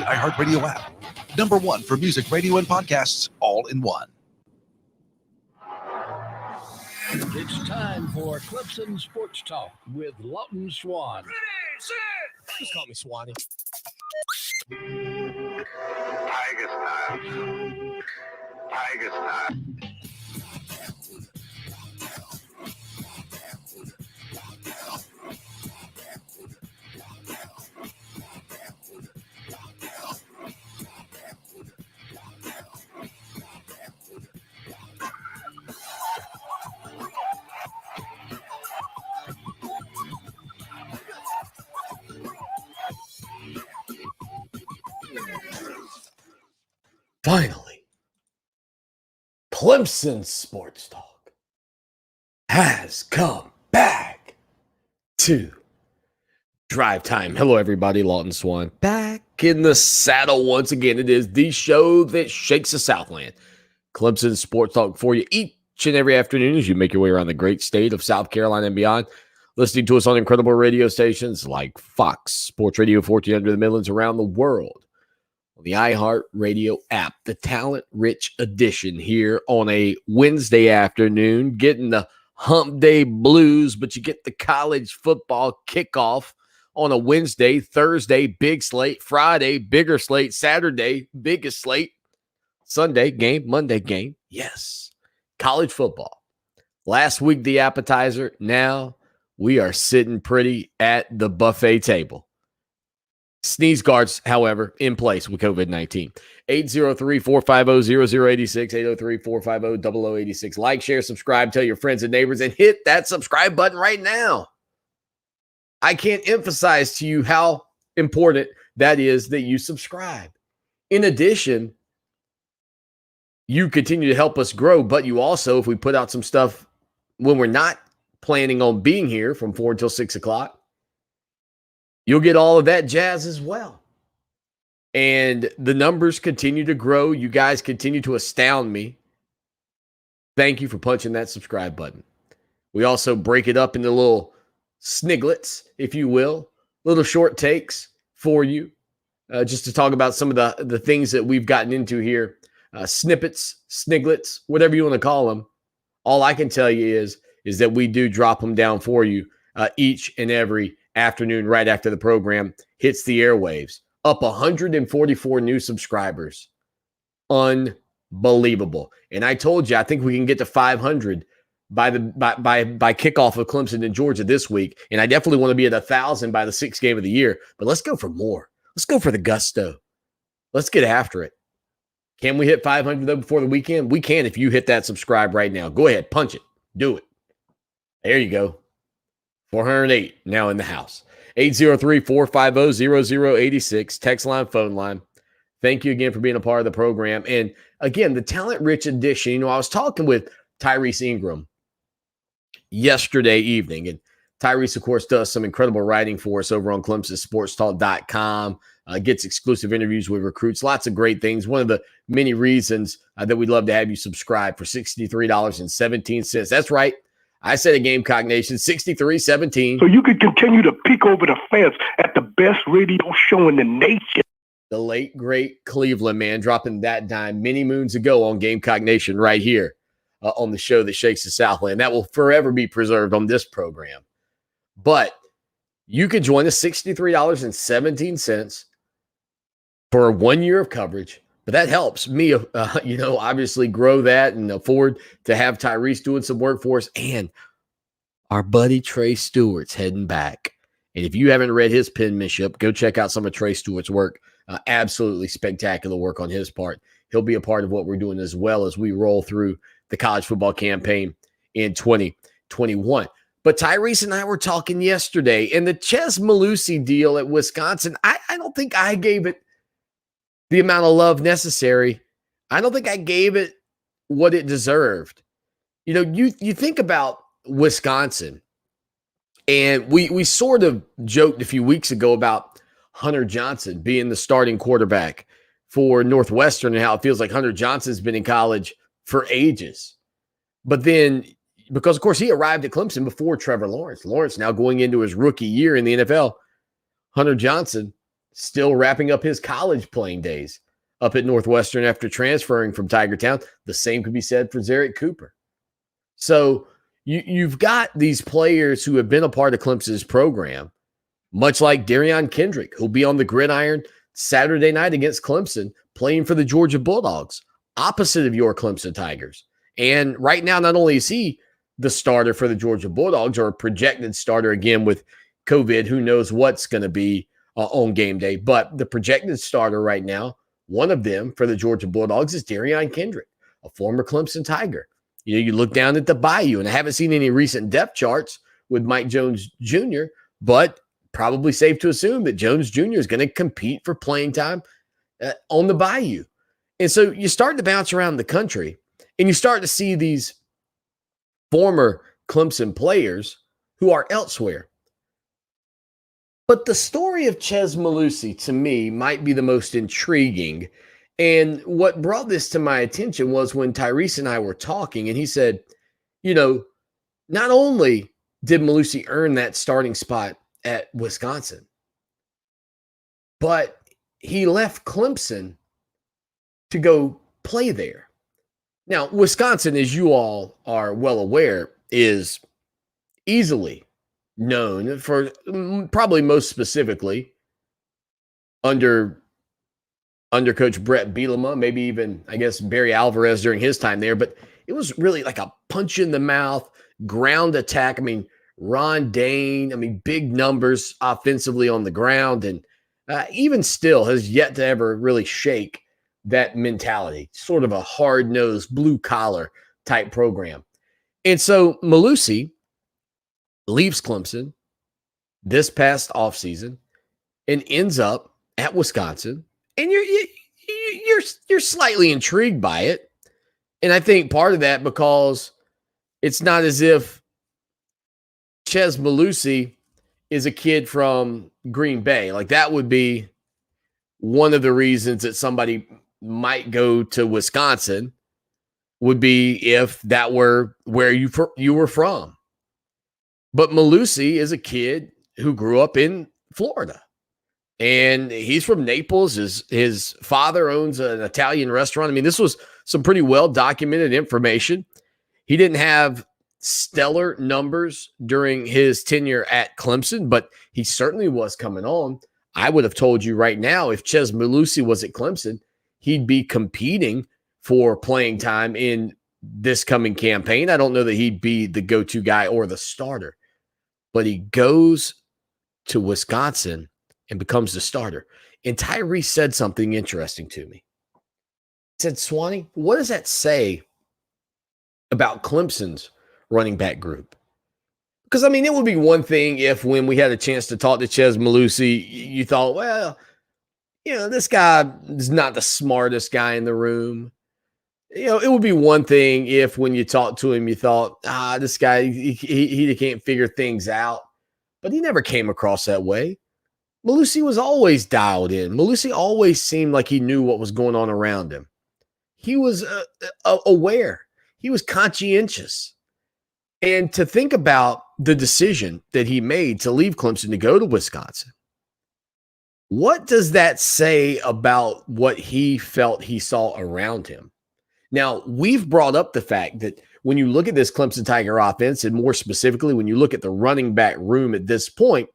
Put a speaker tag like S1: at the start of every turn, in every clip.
S1: iHeartRadio app. Number one for music, radio, and podcasts, all in one.
S2: It's time for Clemson Sports Talk with Lawton Swan.
S3: Ready, set.
S4: Just call me Swanee.
S5: Tiger style. Tiger style.
S4: Finally, Clemson Sports Talk has come back to drive time. Hello, everybody. Lawton Swan back in the saddle once again. It is the show that shakes the Southland. Clemson Sports Talk for you each and every afternoon as you make your way around the great state of South Carolina and beyond. Listening to us on incredible radio stations like Fox Sports Radio 1400 the Midlands around the world. The iHeartRadio app, the talent-rich edition here on a Wednesday afternoon, getting the hump day blues, but you get the college football kickoff on a Wednesday, Thursday, big slate, Friday, bigger slate, Saturday, biggest slate, Sunday game, Monday game. Yes, college football. Last week, the appetizer. Now we are sitting pretty at the buffet table. Sneeze guards, however, in place with COVID-19. 803-450-0086, 803-450-0086. Like, share, subscribe, tell your friends and neighbors, and hit that subscribe button right now. I can't emphasize to you how important that is that you subscribe. In addition, you continue to help us grow, but you also, if we put out some stuff when we're not planning on being here from 4 until 6 o'clock, you'll get all of that jazz as well. And the numbers continue to grow. You guys continue to astound me. Thank you for punching that subscribe button. We also break it up into little sniglets, if you will, little short takes for you, just to talk about some of the things that we've gotten into here. Snippets, sniglets, whatever you want to call them. All I can tell you is that we do drop them down for you each and every afternoon right after the program hits the airwaves. Up 144 new subscribers. Unbelievable. And I told you, I think we can get to 500 by kickoff of Clemson in Georgia this week. And I definitely want to be at 1,000 by the sixth game of the year. But let's go for more. Let's go for the gusto. Let's get after it. Can we hit 500 though before the weekend? We can if you hit that subscribe right now. Go ahead, punch it. Do it. There you go. 408 now in the house. 803-450-0086. Text line, phone line. Thank you again for being a part of the program. And again, the talent-rich edition. You know, I was talking with Tyrese Ingram yesterday evening. And Tyrese, of course, does some incredible writing for us over on ClemsonSportsTalk.com. Gets exclusive interviews with recruits. Lots of great things. One of the many reasons that we'd love to have you subscribe for $63.17. That's right. I said a Gamecock Nation, 63-17.
S6: So you could continue to peek over the fence at the best radio show in the nation.
S4: The late, great Cleveland man dropping that dime many moons ago on Gamecock Nation right here on the show that shakes the Southland. That will forever be preserved on this program. But you could join us $63.17 for 1 year of coverage. But that helps me, obviously grow that and afford to have Tyrese doing some work for us. And our buddy Trey Stewart's heading back. And if you haven't read his penmanship, go check out some of Trey Stewart's work. Absolutely spectacular work on his part. He'll be a part of what we're doing as well as we roll through the college football campaign in 2021. But Tyrese and I were talking yesterday, and the Ches Malusi deal at Wisconsin, I don't think I gave it the amount of love necessary. I don't think I gave it what it deserved. You know, you think about Wisconsin, and we sort of joked a few weeks ago about Hunter Johnson being the starting quarterback for Northwestern and how it feels like Hunter Johnson's been in college for ages. But then, because of course he arrived at Clemson before Trevor Lawrence. Lawrence now going into his rookie year in the NFL. Hunter Johnson still wrapping up his college playing days up at Northwestern after transferring from Tiger Town. The same could be said for Zarek Cooper. So you've got these players who have been a part of Clemson's program, much like Darion Kendrick, who'll be on the gridiron Saturday night against Clemson, playing for the Georgia Bulldogs, opposite of your Clemson Tigers. And right now, not only is he the starter for the Georgia Bulldogs, or a projected starter again with COVID, who knows what's going to be on game day, but the projected starter right now, one of them for the Georgia Bulldogs, is Darion Kendrick, a former Clemson Tiger. You know, you look down at the Bayou, and I haven't seen any recent depth charts with Mike Jones Jr., but probably safe to assume that Jones Jr. is going to compete for playing time on the Bayou. And so you start to bounce around the country, and you start to see these former Clemson players who are elsewhere. But the story of Chez Mellusi, to me, might be the most intriguing. And what brought this to my attention was when Tyrese and I were talking, and he said, you know, not only did Mellusi earn that starting spot at Wisconsin, but he left Clemson to go play there. Now, Wisconsin, as you all are well aware, is easily known for, probably most specifically, under Coach Brett Bielema, maybe even, I guess, Barry Alvarez during his time there. But it was really like a punch in the mouth, ground attack. I mean, Ron Dane, big numbers offensively on the ground. And even still has yet to ever really shake that mentality, sort of a hard-nosed, blue-collar type program. And so Mellusi leaves Clemson this past offseason and ends up at Wisconsin. And you're slightly intrigued by it. And I think part of that because it's not as if Chez Mellusi is a kid from Green Bay. Like, that would be one of the reasons that somebody might go to Wisconsin, would be if that were where you were from. But Mellusi is a kid who grew up in Florida. And he's from Naples. His father owns an Italian restaurant. This was some pretty well-documented information. He didn't have stellar numbers during his tenure at Clemson, but he certainly was coming on. I would have told you right now, if Chez Mellusi was at Clemson, he'd be competing for playing time in this coming campaign. I don't know that he'd be the go-to guy or the starter, but he goes to Wisconsin and becomes the starter. And Tyrese said something interesting to me. He said, Swanee, what does that say about Clemson's running back group? Because, it would be one thing if when we had a chance to talk to Chez Mellusi, you thought, well, this guy is not the smartest guy in the room. It would be one thing if when you talked to him, you thought, this guy, he can't figure things out. But he never came across that way. Mellusi was always dialed in. Mellusi always seemed like he knew what was going on around him. He was aware. He was conscientious. And to think about the decision that he made to leave Clemson to go to Wisconsin, what does that say about what he felt he saw around him? Now, we've brought up the fact that when you look at this Clemson Tiger offense, and more specifically, when you look at the running back room at this point,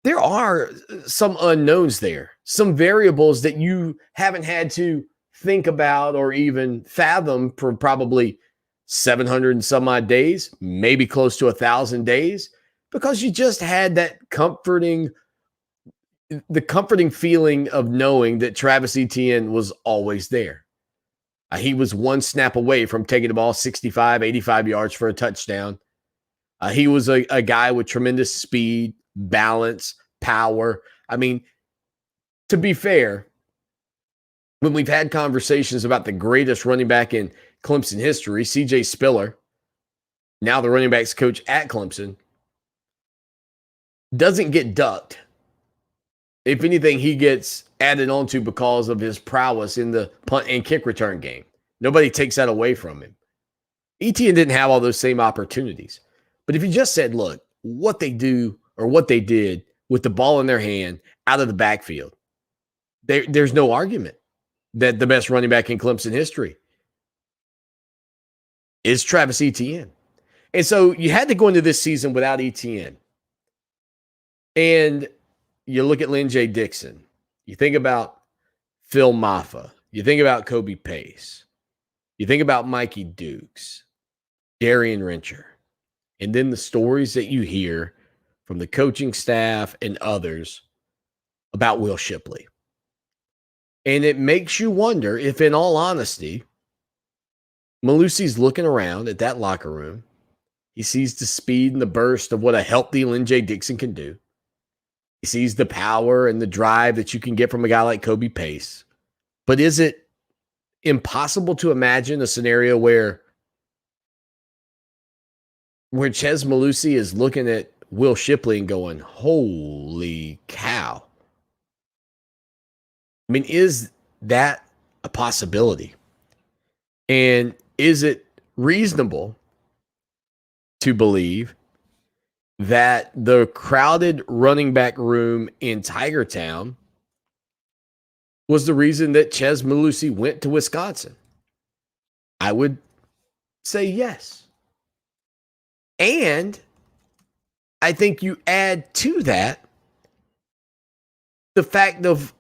S4: there are some unknowns there, some variables that you haven't had to think about or even fathom for probably 700 and some odd days, maybe close to 1,000 days, because you just had that comforting feeling of knowing that Travis Etienne was always there. He was one snap away from taking the ball 65, 85 yards for a touchdown. He was a guy with tremendous speed, balance, power. To be fair, when we've had conversations about the greatest running back in Clemson history, C.J. Spiller, now the running backs coach at Clemson, doesn't get ducked. If anything, he gets added onto because of his prowess in the punt and kick return game. Nobody takes that away from him. Etienne didn't have all those same opportunities. But if you just said, look, what they do or what they did with the ball in their hand out of the backfield. There's no argument that the best running back in Clemson history is Travis Etienne. And so you had to go into this season without Etienne. And you look at Lynn J. Dixon. You think about Phil Maffa. You think about Kobe Pace. You think about Mikey Dukes, Darian Rencher. And then the stories that you hear from the coaching staff and others about Will Shipley. And it makes you wonder if, in all honesty, Malusi's looking around at that locker room. He sees the speed and the burst of what a healthy Lynn J. Dixon can do. He sees the power and the drive that you can get from a guy like Kobe Pace. But is it impossible to imagine a scenario where Chez Malusi is looking at Will Shipley and going, holy cow? I mean, is that a possibility? And is it reasonable to believe that the crowded running back room in Tigertown was the reason that Chez Malusi went to Wisconsin? I would say yes. And I think you add to that the fact of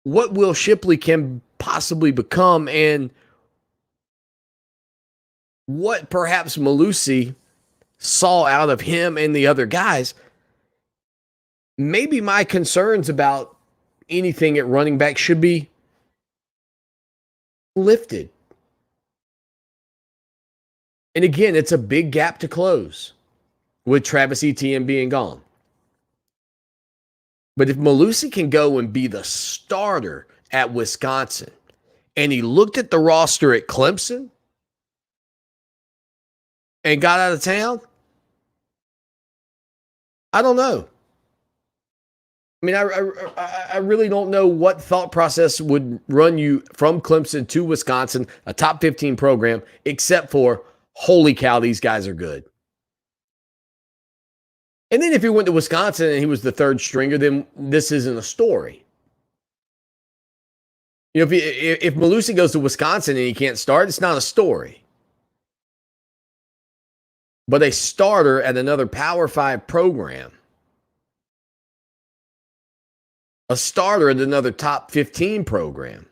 S4: what Will Shipley can possibly become and what perhaps Malusi saw out of him and the other guys. Maybe my concerns about anything at running back should be lifted. And again, it's a big gap to close with Travis Etienne being gone. But if Malusi can go and be the starter at Wisconsin, and he looked at the roster at Clemson and got out of town, I don't know. I mean, I really don't know what thought process would run you from Clemson to Wisconsin, a top 15 program, except for, holy cow, these guys are good. And then if he went to Wisconsin and he was the third stringer, then this isn't a story. You know, if Malusi goes to Wisconsin and he can't start, it's not a story. But a starter at another Power 5 program, a starter at another top 15 program,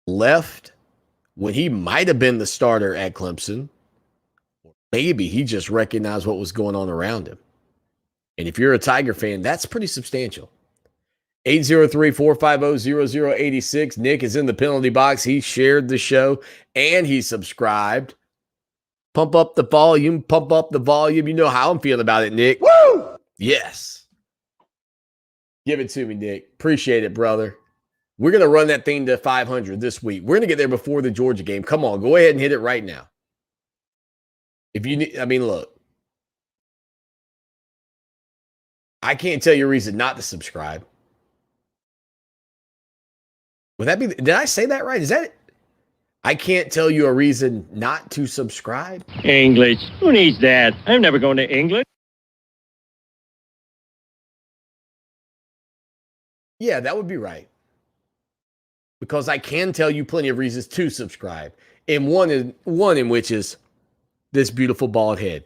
S4: left when he might have been the starter at Clemson. Maybe he just recognized what was going on around him. And if you're a Tiger fan, that's pretty substantial. 803-450-0086. Nick is in the penalty box. He shared the show and he subscribed. Pump up the volume. Pump up the volume. You know how I'm feeling about it, Nick. Woo! Yes. Give it to me, Nick. Appreciate it, brother. We're going to run that thing to 500 this week. We're going to get there before the Georgia game. Come on, go ahead and hit it right now. If you need, I mean, look, I can't tell you a reason not to subscribe. Would that be, did I say that right? Is that it? I can't tell you a reason not to subscribe.
S3: English. Who needs that? I'm never going to England.
S4: Yeah, that would be right. Because I can tell you plenty of reasons to subscribe. And one in which is this beautiful bald head.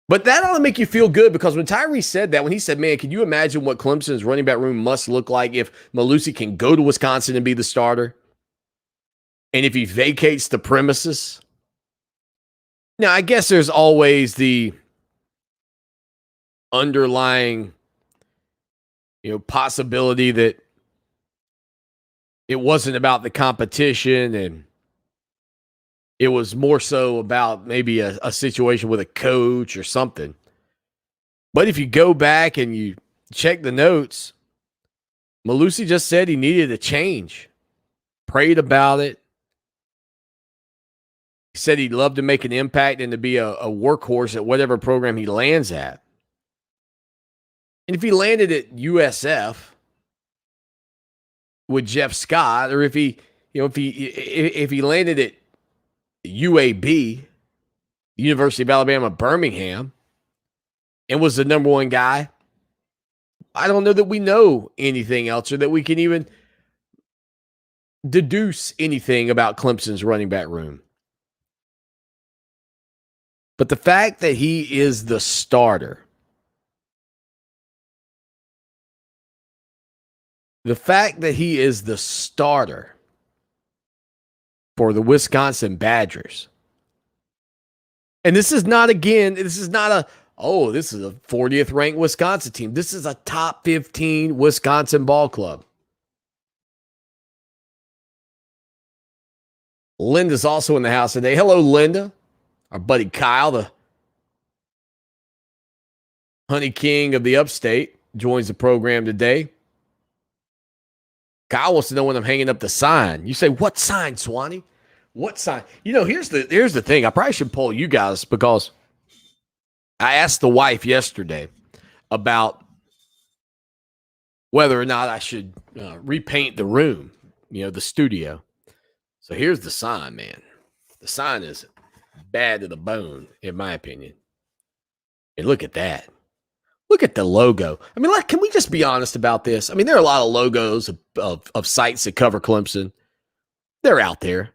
S4: But that ought to make you feel good, because when Tyree said that, when he said, man, can you imagine what Clemson's running back room must look like if Malusi can go to Wisconsin and be the starter? And if he vacates the premises? Now, I guess there's always the underlying, possibility that it wasn't about the competition and it was more so about maybe a situation with a coach or something. But if you go back and you check the notes, Malusi just said he needed a change. Prayed about it. He said he'd love to make an impact and to be a workhorse at whatever program he lands at. And if he landed at USF with Jeff Scott, or if he landed at UAB, University of Alabama, Birmingham, and was the number one guy. I don't know that we know anything else or that we can even deduce anything about Clemson's running back room. But the fact that he is the starter, for the Wisconsin Badgers. And this is not a 40th ranked Wisconsin team. This is a top 15 Wisconsin ball club. Linda's also in the house today. Hello, Linda. Our buddy Kyle, the honey king of the upstate, joins the program today. Kyle wants to know when I'm hanging up the sign. You say, what sign, Swanee? What sign? Here's the thing. I probably should poll you guys because I asked the wife yesterday about whether or not I should repaint the room, the studio. So here's the sign, man. The sign is bad to the bone, in my opinion. And look at that. Look at the logo. I mean, can we just be honest about this? I mean, there are a lot of logos of sites that cover Clemson. They're out there.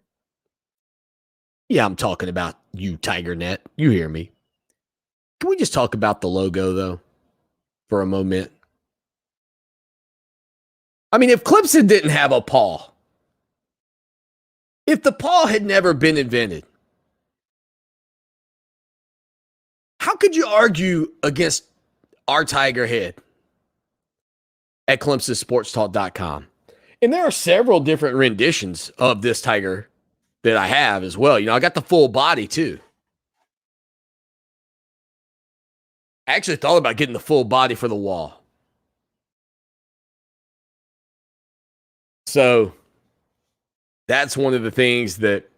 S4: Yeah, I'm talking about you, TigerNet. You hear me. Can we just talk about the logo, though, for a moment? I mean, if Clemson didn't have a paw, if the paw had never been invented, how could you argue against our tiger head at ClemsonSportsTalk.com? And there are several different renditions of this tiger that I have as well. I got the full body too. I actually thought about getting the full body for the wall. So that's one of the things that,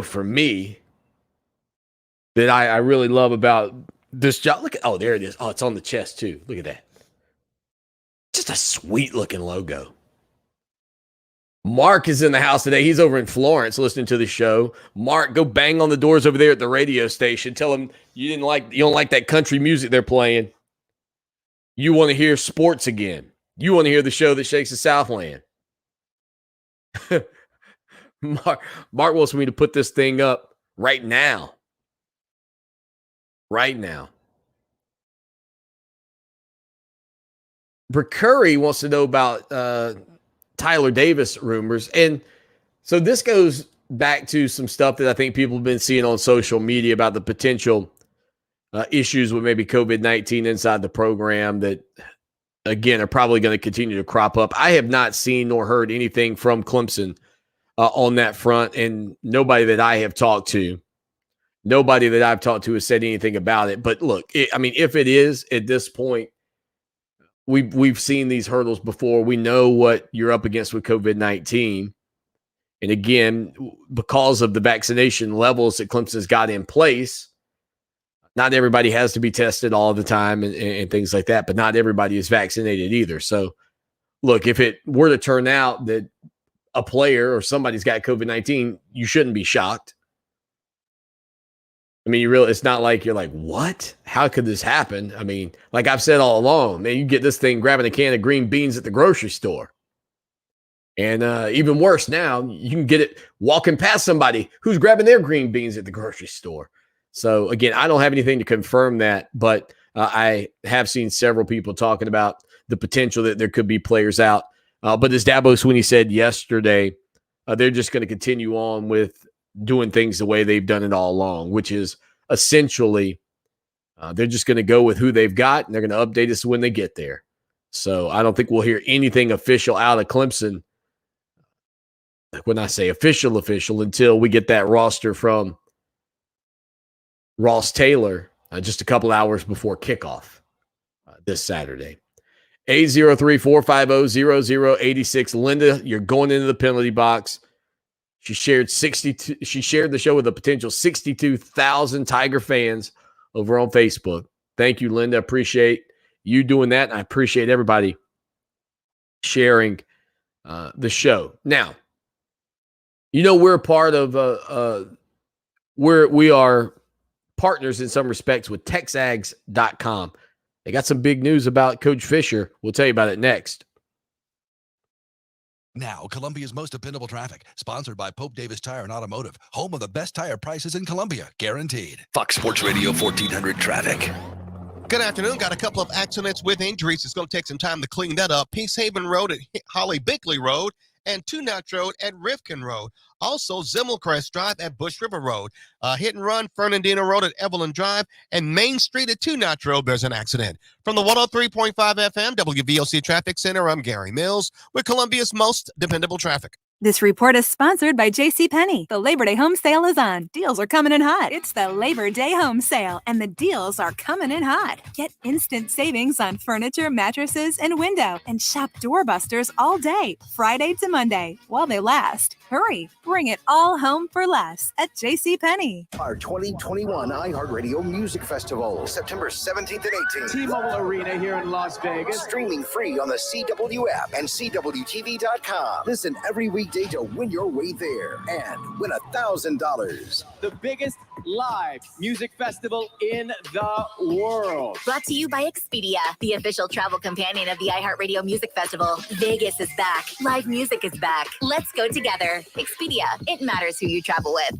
S4: for me, that I really love about this job. Look at, there it is. Oh, it's on the chest too. Look at that. Just a sweet looking logo. Mark is in the house today. He's over in Florence listening to the show. Mark, go bang on the doors over there at the radio station. Tell them you don't like that country music they're playing. You want to hear sports again. You want to hear the show that shakes the Southland. Mark wants me to put this thing up right now. Right now. Brick Curry wants to know about Tyler Davis rumors. And so this goes back to some stuff that I think people have been seeing on social media about the potential issues with maybe COVID-19 inside the program that, again, are probably going to continue to crop up. I have not seen nor heard anything from Clemson on that front, and nobody that I've talked to has said anything about it. But look, if it is at this point, we've seen these hurdles before. We know what you're up against with COVID-19. And again, because of the vaccination levels that Clemson's got in place, not everybody has to be tested all the time and things like that, but not everybody is vaccinated either. So look, if it were to turn out that a player or somebody's got COVID-19, you shouldn't be shocked. I mean, it's not like you're like, what? How could this happen? I mean, like I've said all along, man, you get this thing grabbing a can of green beans at the grocery store. And even worse now, you can get it walking past somebody who's grabbing their green beans at the grocery store. So again, I don't have anything to confirm that, but I have seen several people talking about the potential that there could be players out. But as Dabo Swinney said yesterday, they're just going to continue on with doing things the way they've done it all along, which is essentially they're just going to go with who they've got, and they're going to update us when they get there. So I don't think we'll hear anything official out of Clemson. Like when I say official, until we get that roster from Ross Taylor just a couple hours before kickoff this Saturday. 803-450-0086. Linda, you're going into the penalty box. She shared the show with a potential 62,000 Tiger fans over on Facebook. Thank you, Linda. Appreciate you doing that. And I appreciate everybody sharing the show. Now, we're a part of we are partners in some respects with Texags.com. They got some big news about Coach Fisher. We'll tell you about it next.
S1: Now, Columbia's most dependable traffic, sponsored by Pope Davis Tire and Automotive, home of the best tire prices in Columbia, guaranteed.
S7: Fox Sports Radio 1400 traffic.
S8: Good afternoon. Got a couple of accidents with injuries. It's going to take some time to clean that up. Peace Haven Road at Holly Bickley Road and Two Notch Road at Rifkin Road. Also, Zimmelcrest Drive at Bush River Road. Hit and run, Fernandina Road at Evelyn Drive, and Main Street at Two Notch Road. There's an accident. From the 103.5 FM WVOC Traffic Center, I'm Gary Mills with Columbia's most dependable traffic.
S9: This report is sponsored by JCPenney. The Labor Day home sale is on. Deals are coming in hot. It's the Labor Day home sale, and the deals are coming in hot. Get instant savings on furniture, mattresses, and window, and shop doorbusters all day, Friday to Monday, while they last. Hurry, bring it all home for less at JCPenney.
S10: Our 2021 iHeartRadio Music Festival, September 17th and 18th.
S11: T-Mobile Arena here in Las Vegas.
S10: Streaming free on the CW app and CWTV.com. Listen every weekday to win your way there and win $1,000.
S11: The biggest live music festival in the world.
S12: Brought to you by Expedia, the official travel companion of the iHeartRadio Music Festival. Vegas is back. Live music is back. Let's go together. Expedia. It matters who you travel with.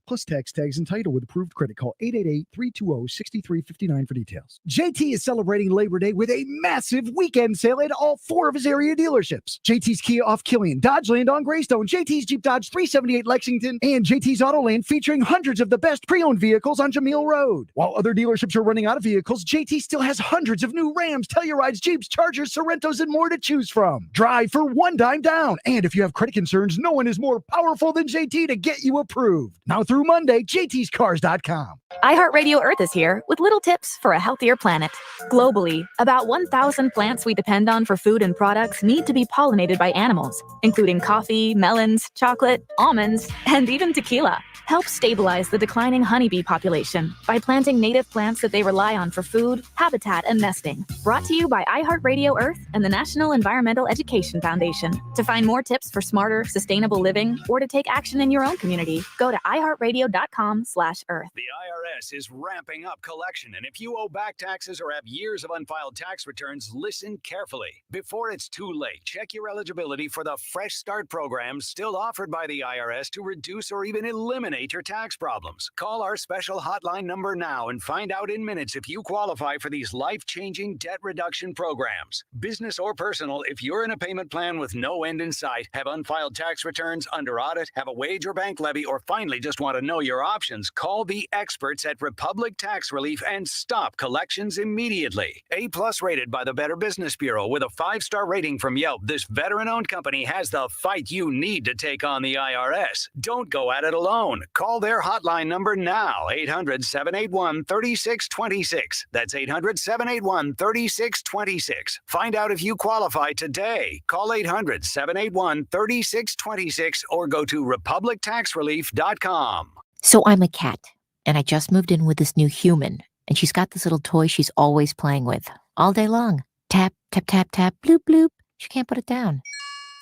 S13: Plus tax tags and title with approved credit. Call 888-320-6359 for details. JT is celebrating Labor Day with a massive weekend sale at all 4 of his area dealerships. JT's Kia off Killian, Dodgeland on Greystone, JT's Jeep Dodge 378 Lexington, and JT's Autoland featuring hundreds of the best pre-owned vehicles on Jameel Road. While other dealerships are running out of vehicles, JT still has hundreds of new Rams, Tellurides, Jeeps, Chargers, Sorrentos, and more to choose from. Drive for $1 down. And if you have credit concerns, no one is more powerful than JT to get you approved. Now through Monday, jtscars.com.
S9: iHeartRadio Earth is here with little tips for a healthier planet. Globally, about 1,000 plants we depend on for food and products need to be pollinated by animals, including coffee, melons, chocolate, almonds, and even tequila. Help stabilize the declining honeybee population by planting native plants that they rely on for food, habitat, and nesting. Brought to you by iHeartRadio Earth and the National Environmental Education Foundation. To find more tips for smarter, sustainable living or to take action in your own community, go to iHeartRadio.com/Earth.
S14: The IRS is ramping up collection, and if you owe back taxes or have years of unfiled tax returns, listen carefully. Before it's too late, check your eligibility for the Fresh Start program still offered by the IRS to reduce or even eliminate your tax problems. Call our special hotline number now and find out in minutes if you qualify for these life-changing debt reduction programs. Business or personal, if you're in a payment plan with no end in sight, have unfiled tax returns, under audit, have a wage or bank levy, or finally just want to know your options, call the experts at Republic Tax Relief and stop collections immediately. A+ rated by the Better Business Bureau with a 5-star rating from Yelp, this veteran-owned company has the fight you need to take on the IRS. Don't go at it alone. Call their hotline number now, 800-781-3626. That's 800-781-3626. Find out if you qualify today. Call 800-781-3626 or go to republictaxrelief.com.
S15: So I'm a cat, and I just moved in with this new human, and she's got this little toy she's always playing with, all day long. Tap, tap, tap, tap, bloop, bloop. She can't put it down.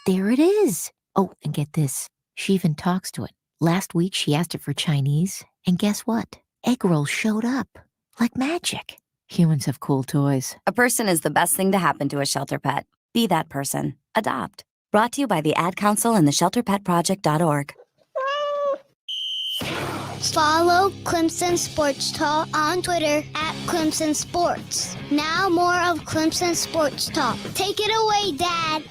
S15: There it is. Oh, and get this. She even talks to it. Last week, she asked it for Chinese, and guess what? Egg rolls showed up. Like magic. Humans have cool toys.
S16: A person is the best thing to happen to a shelter pet. Be that person. Adopt. Brought to you by the Ad Council and the ShelterPetProject.org.
S17: Follow Clemson Sports Talk on Twitter at Clemson Sports. Now more of Clemson Sports Talk. Take it away, Dad.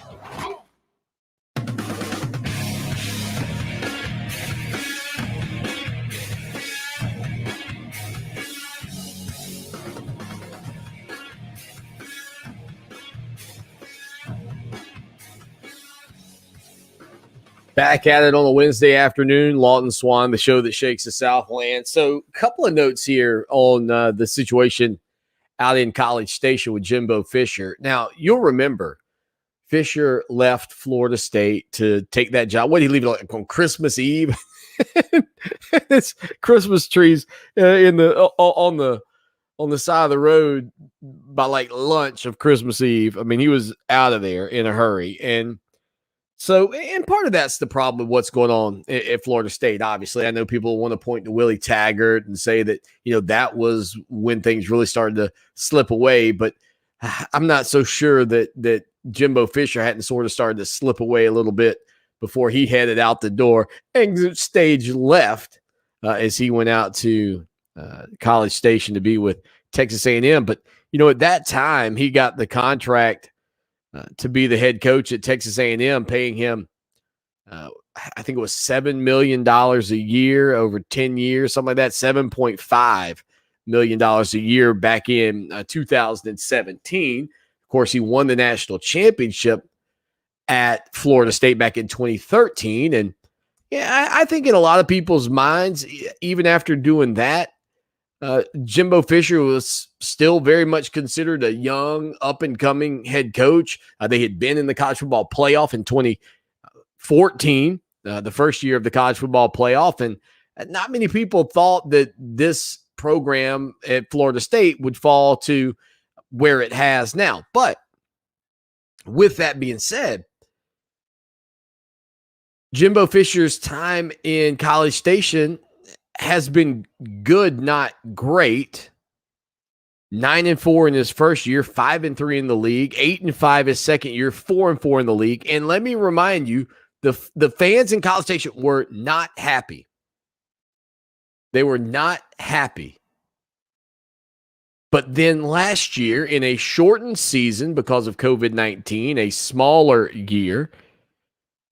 S4: Back at it on a Wednesday afternoon, Lawton Swan, the show that shakes the Southland. So a couple of notes here on the situation out in College Station with Jimbo Fisher. Now, you'll remember Fisher left Florida State to take that job. What did he leave like on Christmas Eve? It's Christmas trees on the side of the road by like lunch of Christmas Eve. I mean, he was out of there in a hurry. And So, and part of that's the problem with what's going on at Florida State. Obviously, I know people want to point to Willie Taggart and say that, that was when things really started to slip away. But I'm not so sure that Jimbo Fisher hadn't sort of started to slip away a little bit before he headed out the door and stage left as he went out to College Station to be with Texas A&M. But, at that time, he got the contract to be the head coach at Texas A&M, paying him, I think it was $7 million a year over 10 years, something like that, $7.5 million a year back in 2017. Of course, he won the national championship at Florida State back in 2013. And yeah, I think in a lot of people's minds, even after doing that, Jimbo Fisher was still very much considered a young, up-and-coming head coach. They had been in the college football playoff in 2014, the first year of the college football playoff, and not many people thought that this program at Florida State would fall to where it has now. But with that being said, Jimbo Fisher's time in College Station has been good, not great. 9-4 in his first year, 5-3 in the league, 8-5 his second year, 4-4 in the league. And let me remind you, the fans in College Station were not happy. They were not happy. But then last year, in a shortened season because of COVID-19, a smaller year,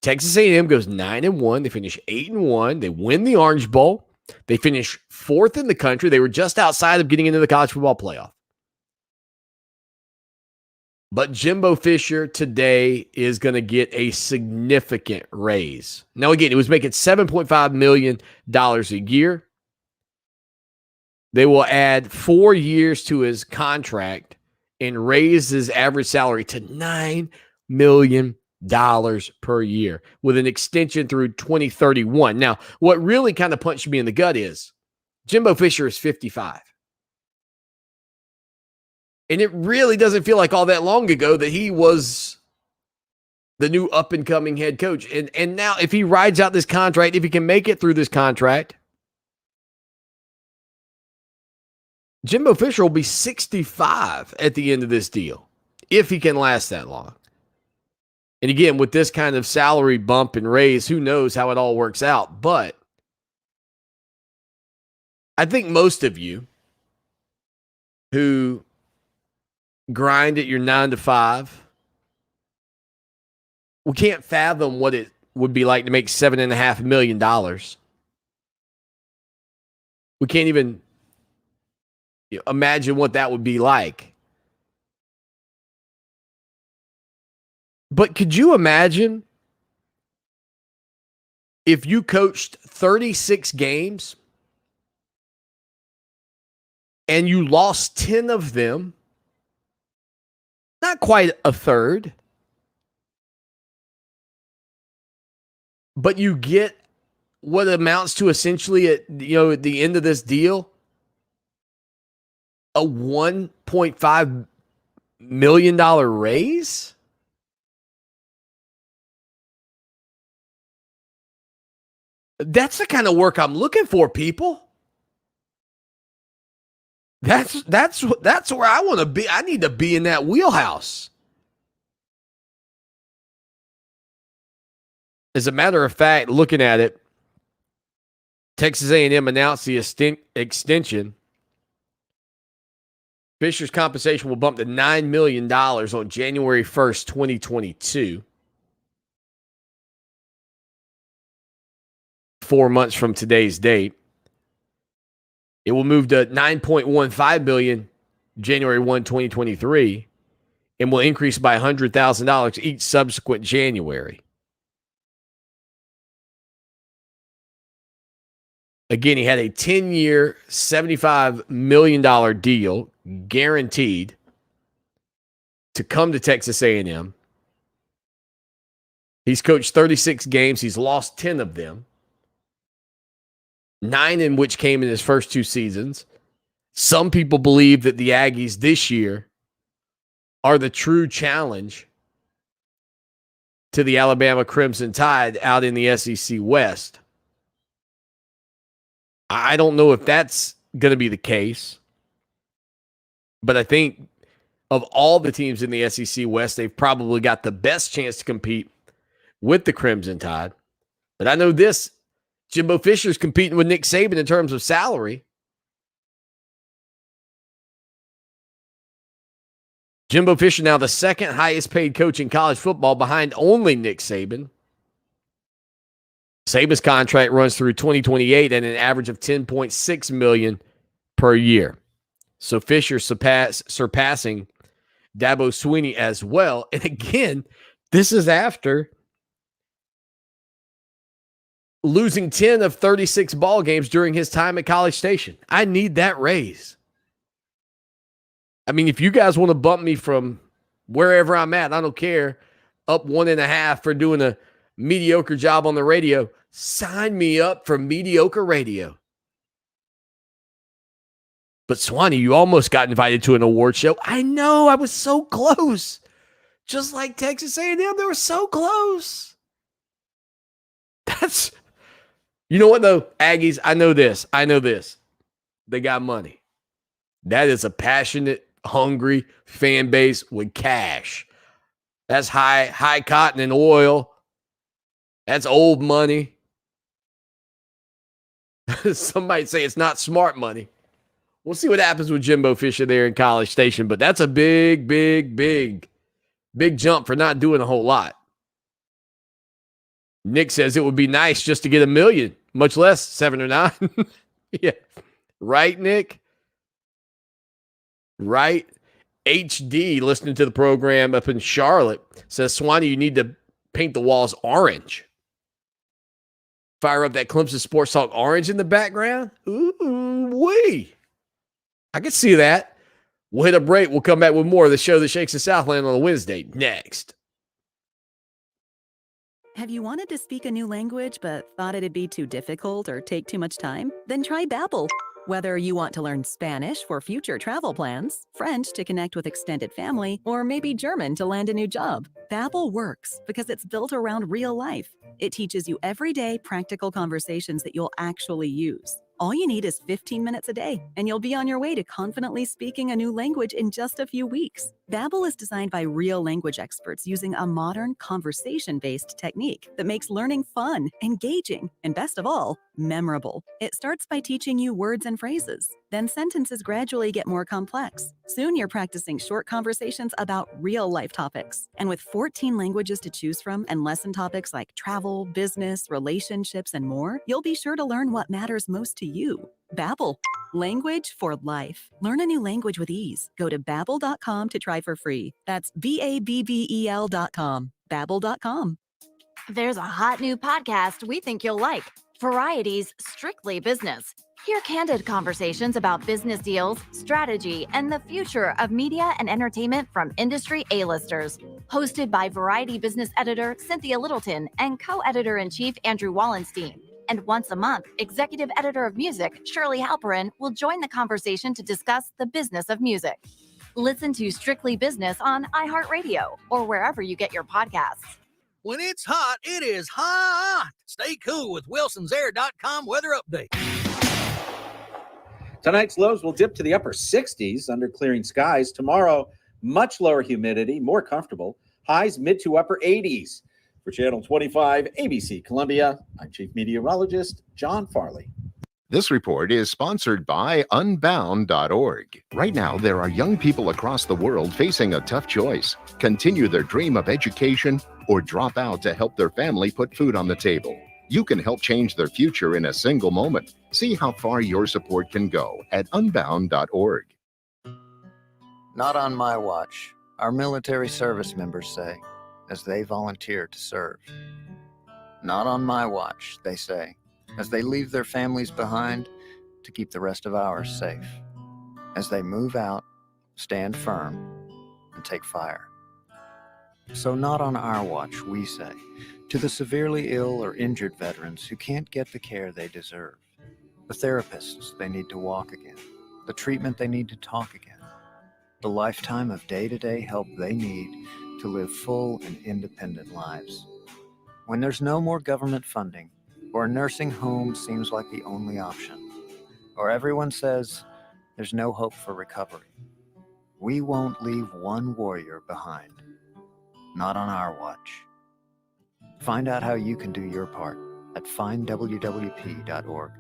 S4: Texas A&M goes 9-1. They finish 8-1. They win the Orange Bowl. They finished 4th in the country. They were just outside of getting into the college football playoff. But Jimbo Fisher today is going to get a significant raise. Now, again, he was making $7.5 million a year. They will add 4 years to his contract and raise his average salary to $9 million per year with an extension through 2031. Now, what really kind of punched me in the gut is Jimbo Fisher is 55. And it really doesn't feel like all that long ago that he was the new up-and-coming head coach. And now if he rides out this contract, if he can make it through this contract, Jimbo Fisher will be 65 at the end of this deal, if he can last that long. And again, with this kind of salary bump and raise, who knows how it all works out. But I think most of you who grind at your 9 to 5, we can't fathom what it would be like to make $7.5 million. We can't even imagine what that would be like. But could you imagine if you coached 36 games and you lost 10 of them, not quite a third, but you get what amounts to essentially at the end of this deal, a $1.5 million raise? That's the kind of work I'm looking for, people. That's where I want to be. I need to be in that wheelhouse. As a matter of fact, looking at it, Texas A&M announced the extension. Fisher's compensation will bump to $9 million on January 1st, 2022. 4 months from today's date. It will move to $9.15 billion January 1, 2023, and will increase by $100,000 each subsequent January. Again, he had a 10-year, $75 million deal guaranteed to come to Texas A&M. He's coached 36 games. He's lost 10 of them. 9 in which came in his first 2 seasons. Some people believe that the Aggies this year are the true challenge to the Alabama Crimson Tide out in the SEC West. I don't know if that's going to be the case, but I think of all the teams in the SEC West, they've probably got the best chance to compete with the Crimson Tide. But I know this, Jimbo Fisher's competing with Nick Saban in terms of salary. Jimbo Fisher now the second highest paid coach in college football behind only Nick Saban. Saban's contract runs through 2028 at an average of $10.6 million per year. So Fisher surpassing Dabo Swinney as well. And again, this is after losing 10 of 36 ball games during his time at College Station. I need that raise. I mean, if you guys want to bump me from wherever I'm at, I don't care, up 1.5 for doing a mediocre job on the radio, sign me up for mediocre radio. But Swanee, you almost got invited to an award show. I know, I was so close. Just like Texas A&M, they were so close. That's, you know what though, Aggies, I know this. They got money. That is a passionate, hungry fan base with cash. That's high cotton and oil. That's old money. Some might say it's not smart money. We'll see what happens with Jimbo Fisher there in College Station, but that's a big jump for not doing a whole lot. Nick says it would be nice just to get $1 million, much less 7 or 9. Yeah. Right, Nick? Right? HD, listening to the program up in Charlotte, says, Swanee, you need to paint the walls orange. Fire up that Clemson Sports Talk orange in the background. Ooh-wee. I can see that. We'll hit a break. We'll come back with more of the show that shakes the Southland on a Wednesday next.
S18: Have you wanted to speak a new language but thought it'd be too difficult or take too much time? Then try Babbel. Whether you want to learn Spanish for future travel plans, French to connect with extended family, or maybe German to land a new job, Babbel works because it's built around real life. It teaches you everyday practical conversations that you'll actually use. All you need is 15 minutes a day, and you'll be on your way to confidently speaking a new language in just a few weeks. Babbel is designed by real language experts using a modern, conversation-based technique that makes learning fun, engaging, and best of all, memorable. It starts by teaching you words and phrases. Then sentences gradually get more complex. Soon you're practicing short conversations about real-life topics. And with 14 languages to choose from and lesson topics like travel, business, relationships, and more, you'll be sure to learn what matters most to you. Babbel, language for life. Learn a new language with ease. Go to Babbel.com to try for free. That's Babbel.com. Babbel.com.
S9: There's a hot new podcast we think you'll like. Variety's Strictly Business. Hear candid conversations about business deals, strategy, and the future of media and entertainment from industry A-listers. Hosted by Variety business editor Cynthia Littleton and co-editor-in-chief Andrew Wallenstein. And once a month, executive editor of music Shirley Halperin will join the conversation to discuss the business of music. Listen to Strictly Business on iHeartRadio or wherever you get your podcasts.
S19: When it's hot, it is hot. Stay cool with Wilson'sAir.com weather update.
S20: Tonight's lows will dip to the upper 60s under clearing skies. Tomorrow, much lower humidity, more comfortable. Highs mid to upper 80s. For Channel 25, ABC Columbia, I'm Chief Meteorologist John Farley.
S21: This report is sponsored by Unbound.org. Right now, there are young people across the world facing a tough choice. Continue their dream of education or drop out to help their family put food on the table. You can help change their future in a single moment. See how far your support can go at Unbound.org.
S22: Not on my watch, our military service members say, as they volunteer to serve. Not on my watch, they say, as they leave their families behind to keep the rest of ours safe. As they move out, stand firm, and take fire. So not on our watch, we say, to the severely ill or injured veterans who can't get the care they deserve, the therapists they need to walk again, the treatment they need to talk again, the lifetime of day-to-day help they need to live full and independent lives. When there's no more government funding, or a nursing home seems like the only option, or everyone says there's no hope for recovery, we won't leave one warrior behind. Not on our watch. Find out how you can do your part at findwwp.org.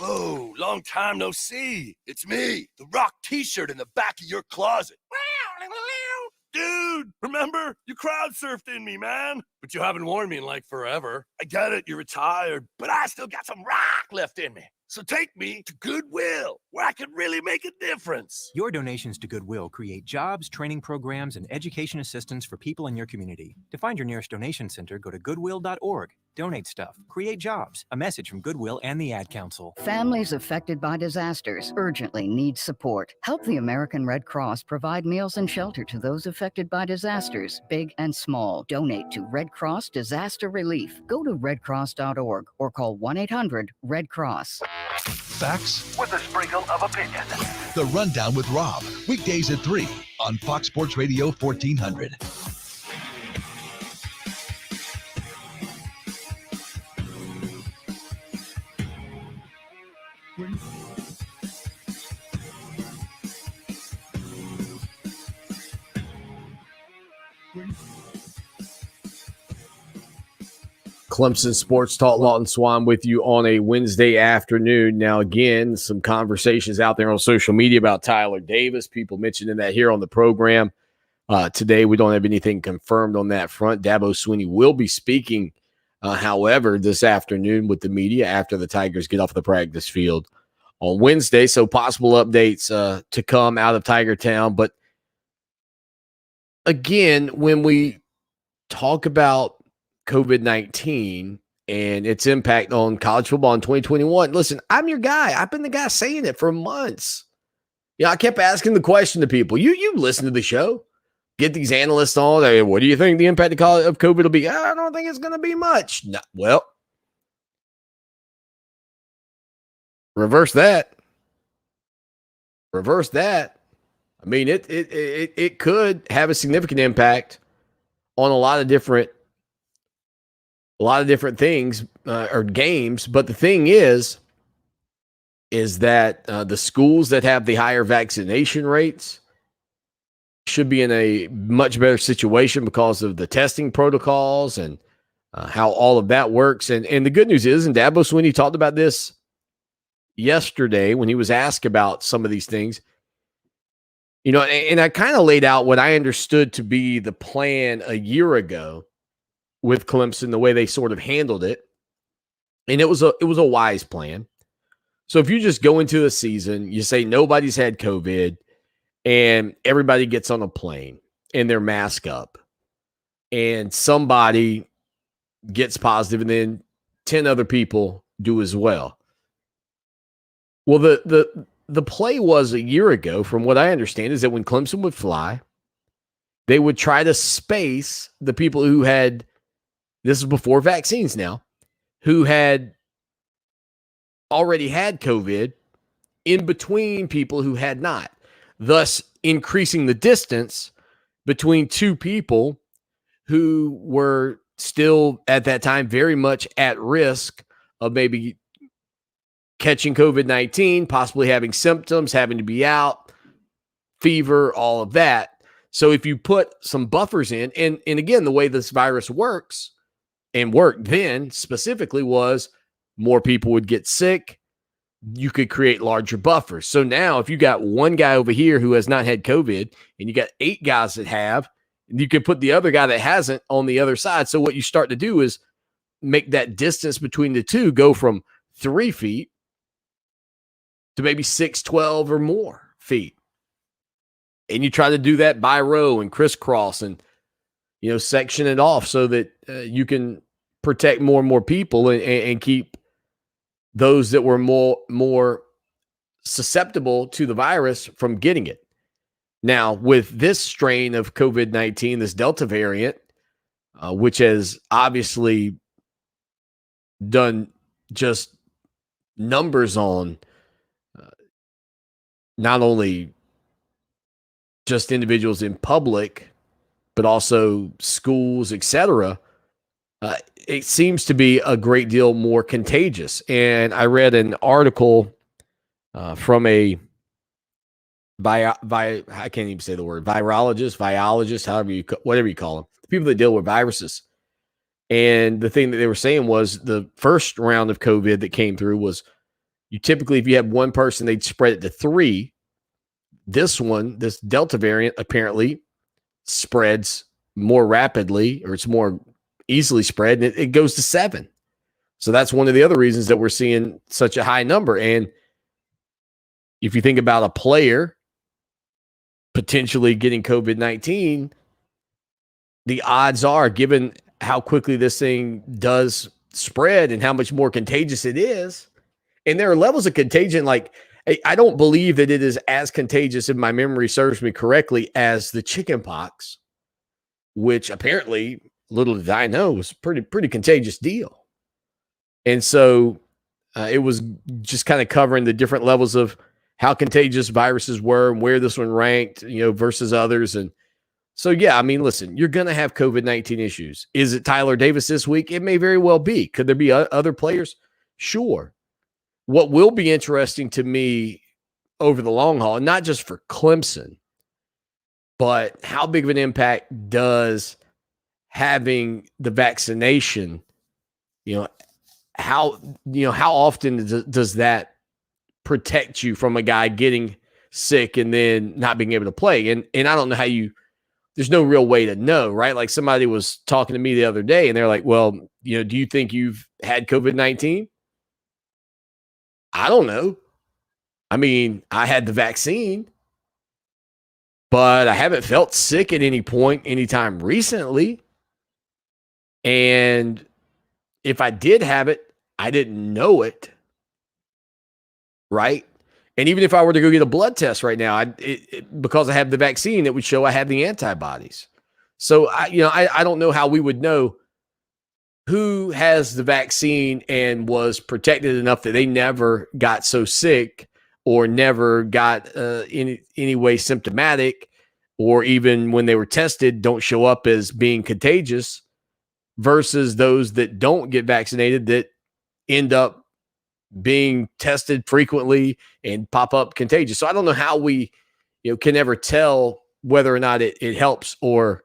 S7: Whoa, long time no see. It's me, the Rock t-shirt in the back of your closet. Dude, remember? You crowd surfed in me, man. But you haven't worn me in like forever. I get it, you're retired, but I still got some rock left in me. So take me to Goodwill, where I can really make a difference.
S2: Your donations to Goodwill create jobs, training programs, and education assistance for people in your community. To find your nearest donation center, go to goodwill.org. Donate stuff, create jobs. A message from Goodwill and the Ad Council.
S5: Families affected by disasters urgently need support. Help the American Red Cross provide meals and shelter to those affected by disasters, big and small. Donate to Red Cross Disaster Relief. Go to redcross.org or call 1-800-RED-CROSS.
S1: Facts
S10: with a sprinkle of opinion.
S1: The Rundown with Rob, weekdays at 3 on Fox Sports Radio 1400.
S4: Clemson Sports Talk, Lawton Swan with you on a Wednesday afternoon. Now, again, some conversations out there on social media about Tyler Davis. People mentioning that here on the program. Today, we don't have anything confirmed on that front. Dabo Swinney will be speaking, however, this afternoon with the media after the Tigers get off the practice field on Wednesday. So possible updates to come out of Tiger Town. But again, when we talk about COVID-19 and its impact on college football in 2021. Listen, I'm your guy. I've been the guy saying it for months. I kept asking the question to people. You listen to the show, get these analysts on. Hey, what do you think the impact of COVID will be? I don't think it's going to be much. No, well, reverse that. I mean, it could have a significant impact on a lot of different things or games. But the thing is that the schools that have the higher vaccination rates should be in a much better situation because of the testing protocols and how all of that works. And the good news is, and Dabo Swinney talked about this yesterday when he was asked about some of these things, and I kind of laid out what I understood to be the plan a year ago with Clemson, the way they sort of handled it. And it was a wise plan. So if you just go into a season, you say nobody's had COVID and everybody gets on a plane and they're masked up and somebody gets positive and then 10 other people do as well. Well, the play was a year ago, from what I understand, is that when Clemson would fly, they would try to space the people who had, this is before vaccines now, who had already had COVID in between people who had not, thus increasing the distance between two people who were still at that time very much at risk of maybe catching COVID-19, possibly having symptoms, having to be out, fever, all of that. So if you put some buffers in, and again, the way this virus works and worked then specifically was more people would get sick. You could create larger buffers. So now if you got one guy over here who has not had COVID and you got 8 guys that have, you can put the other guy that hasn't on the other side. So what you start to do is make that distance between the two go from 3 feet to maybe 6, 12 or more feet. And you try to do that by row and crisscross and, section it off so that you can protect more and more people and keep those that were more susceptible to the virus from getting it. Now, with this strain of COVID-19, this Delta variant, which has obviously done just numbers on not only just individuals in public but also schools, etc., it seems to be a great deal more contagious. And I read an article from a I can't even say the word virologist, whatever you call them, the people that deal with viruses. And the thing that they were saying was the first round of COVID that came through was you typically, if you had one person, they'd spread it to 3. This Delta variant apparently spreads more rapidly, or it's more easily spread, and it goes to 7. So that's one of the other reasons that we're seeing such a high number. And if you think about a player potentially getting COVID-19, the odds are, given how quickly this thing does spread and how much more contagious it is, and there are levels of contagion. Like, I don't believe that it is as contagious, if my memory serves me correctly, as the chickenpox, which apparently, little did I know, was a pretty contagious deal. And so it was just kind of covering the different levels of how contagious viruses were and where this one ranked, versus others. And so, yeah, I mean, listen, you're going to have COVID-19 issues. Is it Tyler Davis this week? It may very well be. Could there be other players? Sure. What will be interesting to me over the long haul, and not just for Clemson, but how big of an impact does having the vaccination, how often does that protect you from a guy getting sick and then not being able to play? And I don't know how there's no real way to know, right? Like, somebody was talking to me the other day and they're like, well, do you think you've had COVID-19? I don't know. I mean, I had the vaccine, but I haven't felt sick at any point, anytime recently. And if I did have it, I didn't know it. Right? And even if I were to go get a blood test right now, because I have the vaccine, it would show I have the antibodies. So I don't know how we would know who has the vaccine and was protected enough that they never got so sick or never got any way symptomatic, or even when they were tested don't show up as being contagious, versus those that don't get vaccinated that end up being tested frequently and pop up contagious. So I don't know how we can ever tell whether or not it helps or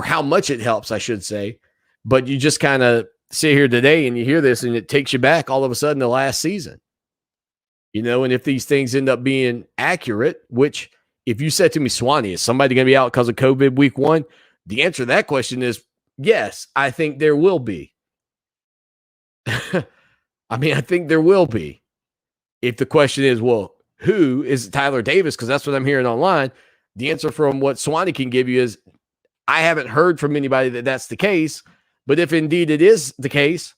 S4: how much it helps, I should say. But you just kind of sit here today and you hear this and it takes you back all of a sudden to last season. And if these things end up being accurate, which if you said to me, Swanee, is somebody going to be out because of COVID week 1? The answer to that question is yes, I think there will be. I mean, I think there will be. If the question is, well, who is it? Tyler Davis? Because that's what I'm hearing online. The answer from what Swanee can give you is, I haven't heard from anybody that that's the case. But if indeed it is the case,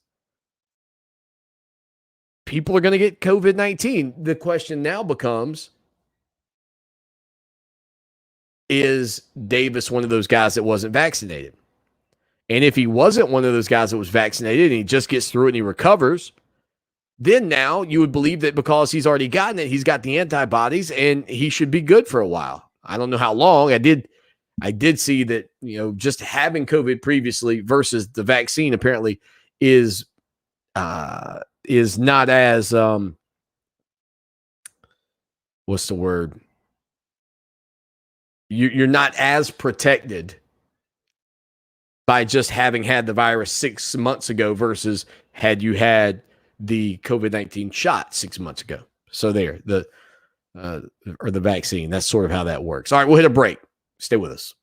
S4: people are going to get COVID-19. The question now becomes, is Davis one of those guys that wasn't vaccinated? And if he wasn't one of those guys that was vaccinated and he just gets through it and he recovers, then now you would believe that because he's already gotten it, he's got the antibodies and he should be good for a while. I don't know how long. I did see that, just having COVID previously versus the vaccine apparently is not as, what's the word? You're not as protected by just having had the virus 6 months ago versus had you had the COVID-19 shot 6 months ago. So there, the vaccine, that's sort of how that works. All right, we'll hit a break. Stay with us.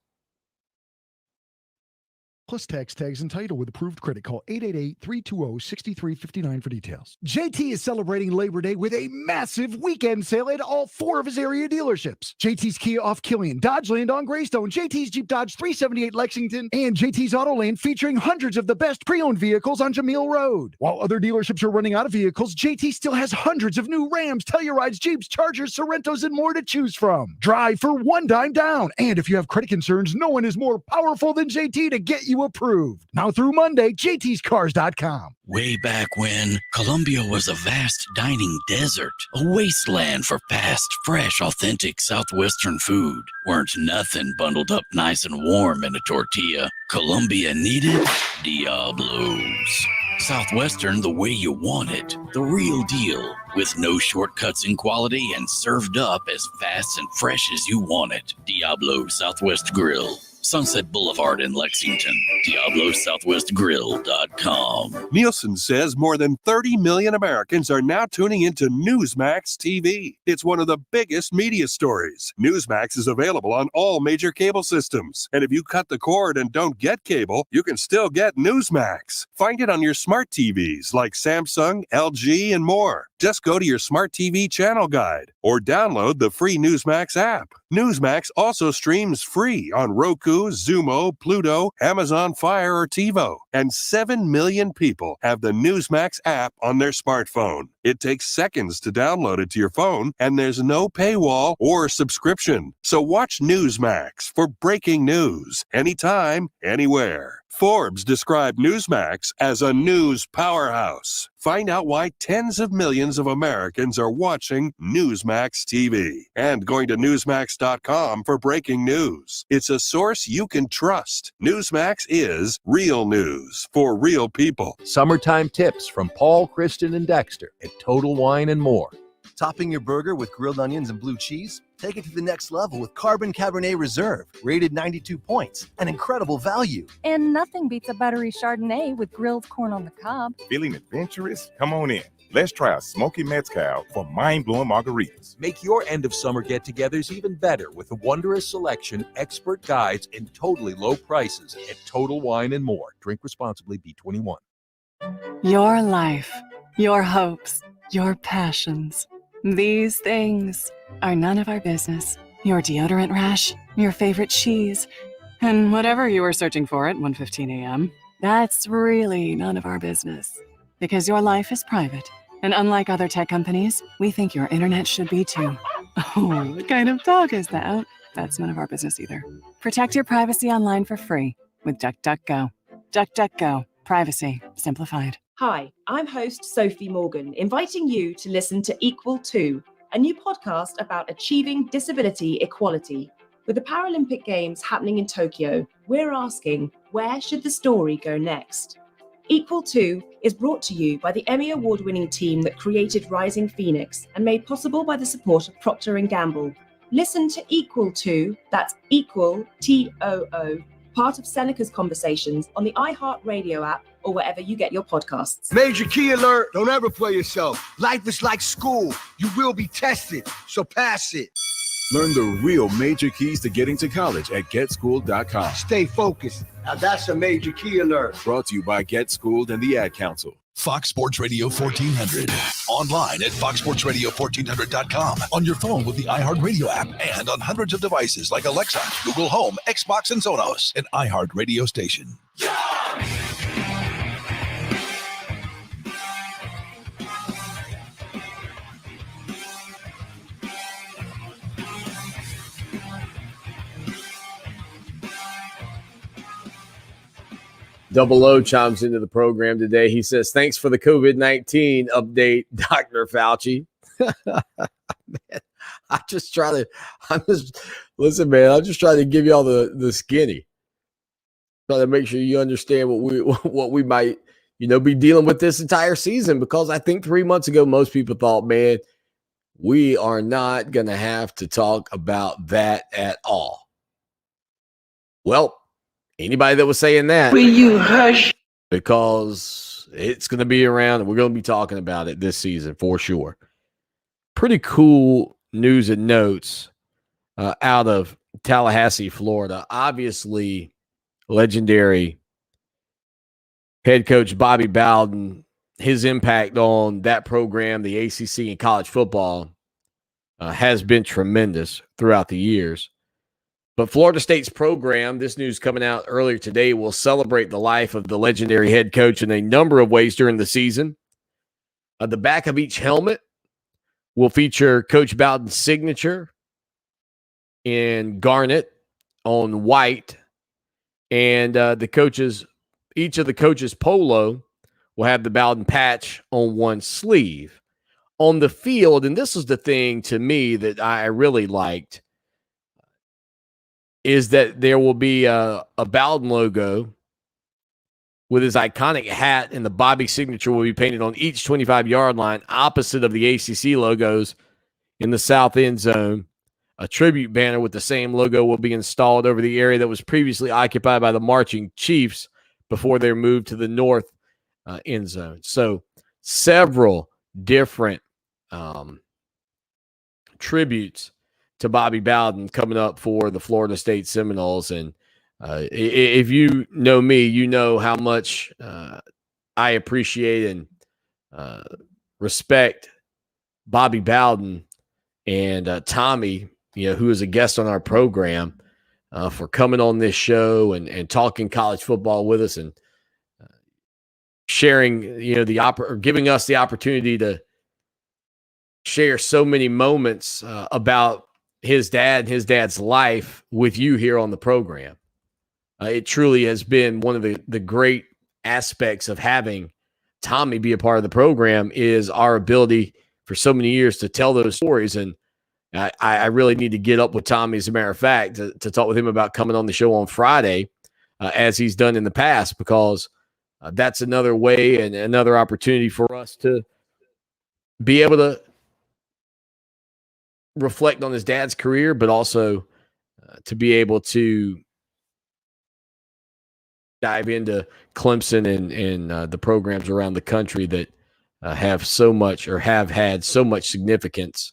S13: Plus tags and title with approved credit. Call 888-320-6359 for details. JT is celebrating Labor Day with a massive weekend sale at all 4 of his area dealerships. JT's Kia off Killian, Dodgeland on Greystone, JT's Jeep Dodge 378 Lexington, and JT's Autoland featuring hundreds of the best pre-owned vehicles on Jameel Road. While other dealerships are running out of vehicles, JT still has hundreds of new Rams, Tellurides, Jeeps, Chargers, Sorrentos, and more to choose from. Drive for $1 down. And if you have credit concerns, no one is more powerful than JT to get you DFW approved. Now through Monday, jtscars.com.
S3: Way back when, Columbia was a vast dining desert, a wasteland for fast, fresh, authentic Southwestern food. Weren't nothing bundled up nice and warm in a tortilla. Columbia needed Diablos. Southwestern the way you want it, the real deal, with no shortcuts in quality and served up as fast and fresh as you want it. Diablo Southwest Grill, Sunset Boulevard in Lexington. DiabloSouthwestGrill.com.
S6: Nielsen says more than 30 million Americans are now tuning into Newsmax TV. It's one of the biggest media stories. Newsmax is available on all major cable systems. And if you cut the cord and don't get cable, you can still get Newsmax. Find it on your smart TVs like Samsung, LG, and more. Just go to your smart TV channel guide or download the free Newsmax app. Newsmax also streams free on Roku, Zumo, Pluto, Amazon Fire, or TiVo. And 7 million people have the Newsmax app on their smartphone. It takes seconds to download it to your phone, and there's no paywall or subscription. So watch Newsmax for breaking news anytime, anywhere. Forbes described Newsmax as a news powerhouse. Find out why tens of millions of Americans are watching Newsmax TV and going to Newsmax.com for breaking news. It's a source you can trust. Newsmax is real news for real people.
S23: Summertime tips from Paul, Kristen, and Dexter at Total Wine and More.
S24: Topping your burger with grilled onions and blue cheese? Take it to the next level with Carbon Cabernet Reserve, rated 92 points, an incredible value.
S25: And nothing beats a buttery Chardonnay with grilled corn on the cob.
S26: Feeling adventurous? Come on in. Let's try a smoky mezcal for mind-blowing margaritas.
S23: Make your end of summer get-togethers even better with a wondrous selection, expert guides, and totally low prices at Total Wine and More. Drink responsibly, B21.
S27: Your life, your hopes, your passions. These things are none of our business. Your deodorant rash, your favorite cheese, and whatever you were searching for at 1:15 a.m. That's really none of our business. Because your life is private. And unlike other tech companies, we think your internet should be too. Oh, what kind of dog is that? That's none of our business either. Protect your privacy online for free with DuckDuckGo. DuckDuckGo. Privacy simplified.
S28: Hi, I'm host Sophie Morgan, inviting you to listen to Equal To, a new podcast about achieving disability equality. With the Paralympic Games happening in Tokyo, we're asking, where should the story go next? Equal To is brought to you by the Emmy Award-winning team that created Rising Phoenix and made possible by the support of Procter & Gamble. Listen to Equal To, that's Equal, T-O-O, part of Seneca's Conversations on the iHeartRadio app or wherever you get your podcasts.
S29: Major key alert. Don't ever play yourself. Life is like school. You will be tested, so pass it.
S30: Learn the real major keys to getting to college at GetSchooled.com.
S29: Stay focused. Now that's a major key alert.
S30: Brought to you by Get Schooled and the Ad Council.
S1: Fox Sports Radio 1400. Online at foxsportsradio1400.com. On your phone with the iHeartRadio app and on hundreds of devices like Alexa, Google Home, Xbox, and Sonos. An iHeart radio station.
S4: Double O chimes into the program today. He says, thanks for the COVID-19 update, Dr. Fauci. Man, I'm just trying to give y'all the skinny. Trying to make sure you understand what we might, be dealing with this entire season, because I think 3 months ago, most people thought, man, we are not going to have to talk about that at all. Well, anybody that was saying that, will you hush? Because it's going to be around and we're going to be talking about it this season for sure. Pretty cool news and notes out of Tallahassee, Florida. Obviously, legendary head coach Bobby Bowden, his impact on that program, the ACC and college football, has been tremendous throughout the years. But Florida State's program, this news coming out earlier today, will celebrate the life of the legendary head coach in a number of ways during the season. The back of each helmet will feature Coach Bowden's signature in garnet on white. And the coaches, each of the coaches' polo will have the Bowden patch on one sleeve. On the field, and this is the thing to me that I really liked, is that there will be a Bowden logo with his iconic hat, and the Bobby signature will be painted on each 25-yard line opposite of the ACC logos in the south end zone. A tribute banner with the same logo will be installed over the area that was previously occupied by the Marching Chiefs before their move to the north end zone. So several different tributes to Bobby Bowden coming up for the Florida State Seminoles. And if you know me, you know how much I appreciate and respect Bobby Bowden and Tommy, who is a guest on our program, for coming on this show and talking college football with us and sharing, or giving us the opportunity to share so many moments about his dad and his dad's life with you here on the program. It truly has been one of the great aspects of having Tommy be a part of the program is our ability for so many years to tell those stories. And I really need to get up with Tommy, as a matter of fact, to talk with him about coming on the show on Friday, as he's done in the past, because that's another way and another opportunity for us to be able to reflect on his dad's career, but also to be able to dive into Clemson and the programs around the country that have so much or have had so much significance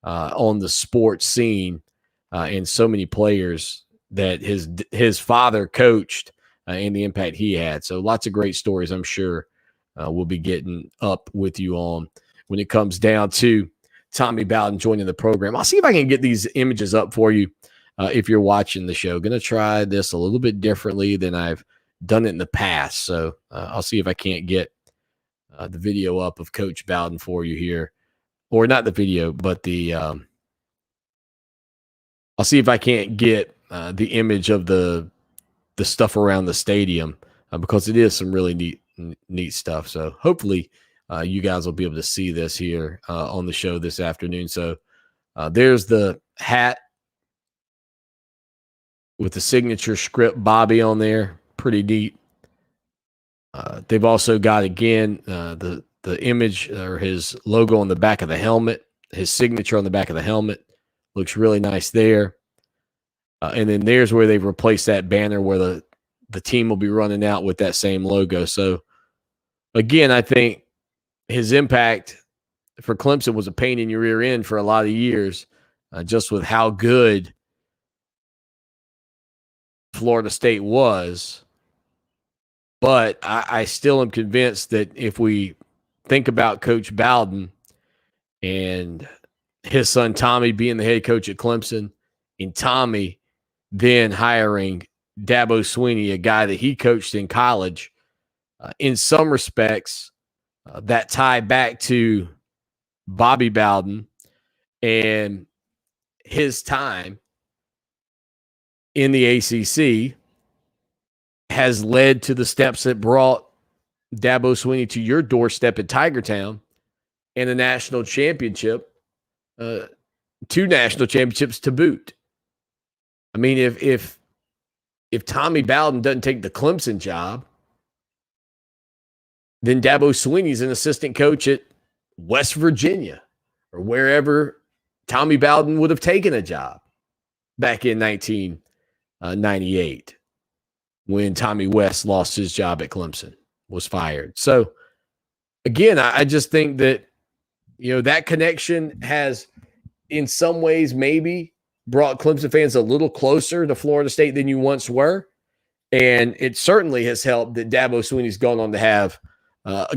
S4: on the sports scene and so many players that his father coached and the impact he had. So lots of great stories, I'm sure we'll be getting up with you on when it comes down to Tommy Bowden joining the program. I'll see if I can get these images up for you if you're watching the show. Going to try this a little bit differently than I've done it in the past. So I'll see if I can't get the video up of Coach Bowden for you here. Or not the video, but I'll see if I can't get the image of the stuff around the stadium because it is some really neat stuff. So hopefully you guys will be able to see this here on the show this afternoon. So there's the hat with the signature script Bobby on there. Pretty neat. They've also got, again, the image or his logo on the back of the helmet, his signature on the back of the helmet. Looks really nice there. And then there's where they've replaced that banner where the team will be running out with that same logo. So, again, I think his impact for Clemson was a pain in your rear end for a lot of years, just with how good Florida State was. But I still am convinced that if we think about Coach Bowden and his son Tommy being the head coach at Clemson, and Tommy then hiring Dabo Swinney, a guy that he coached in college, in some respects, that tie back to Bobby Bowden and his time in the ACC has led to the steps that brought Dabo Swinney to your doorstep at Tigertown and a national championship, 2 national championships to boot. I mean, if Tommy Bowden doesn't take the Clemson job, then Dabo Swinney's an assistant coach at West Virginia or wherever Tommy Bowden would have taken a job back in 1998 when Tommy West lost his job at Clemson, was fired. So, again, I just think that, that connection has in some ways maybe brought Clemson fans a little closer to Florida State than you once were. And it certainly has helped that Dabo Swinney's gone on to have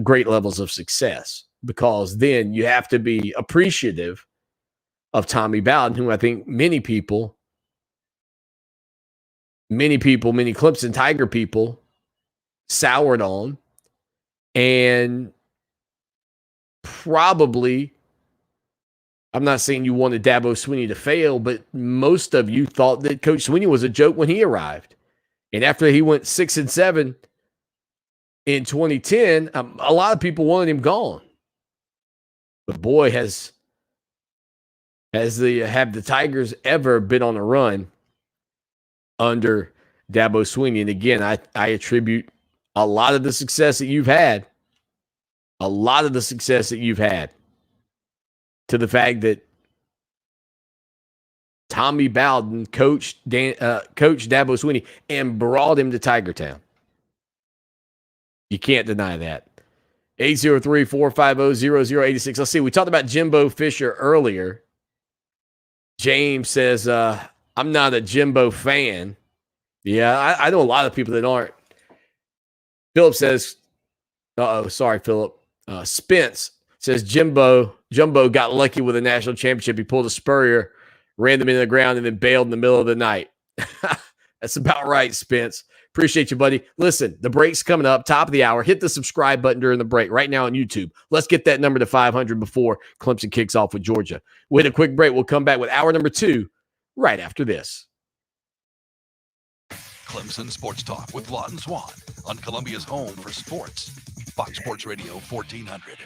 S4: great levels of success, because then you have to be appreciative of Tommy Bowden, who I think many Clemson Tiger people soured on, and probably, I'm not saying you wanted Dabo Swinney to fail, but most of you thought that Coach Swinney was a joke when he arrived. And after he went 6-7 in 2010, a lot of people wanted him gone. But boy, have the Tigers ever been on a run under Dabo Swinney. And again, I attribute a lot of the success that you've had, to the fact that Tommy Bowden coached Dabo Swinney and brought him to Tiger Town. You can't deny that. 803-450-0086. Let's see. We talked about Jimbo Fisher earlier. James says, I'm not a Jimbo fan. Yeah, I know a lot of people that aren't. Philip says, sorry, Philip. Spence says Jumbo got lucky with a national championship. He pulled a Spurrier, ran them into the ground, and then bailed in the middle of the night. That's about right, Spence. Appreciate you, buddy. Listen, the break's coming up, top of the hour. Hit the subscribe button during the break right now on YouTube. Let's get that number to 500 before Clemson kicks off with Georgia. With a quick break, we'll come back with hour number 2 right after this.
S1: Clemson Sports Talk with Lawton Swan on Columbia's home for sports, Fox Sports Radio 1400.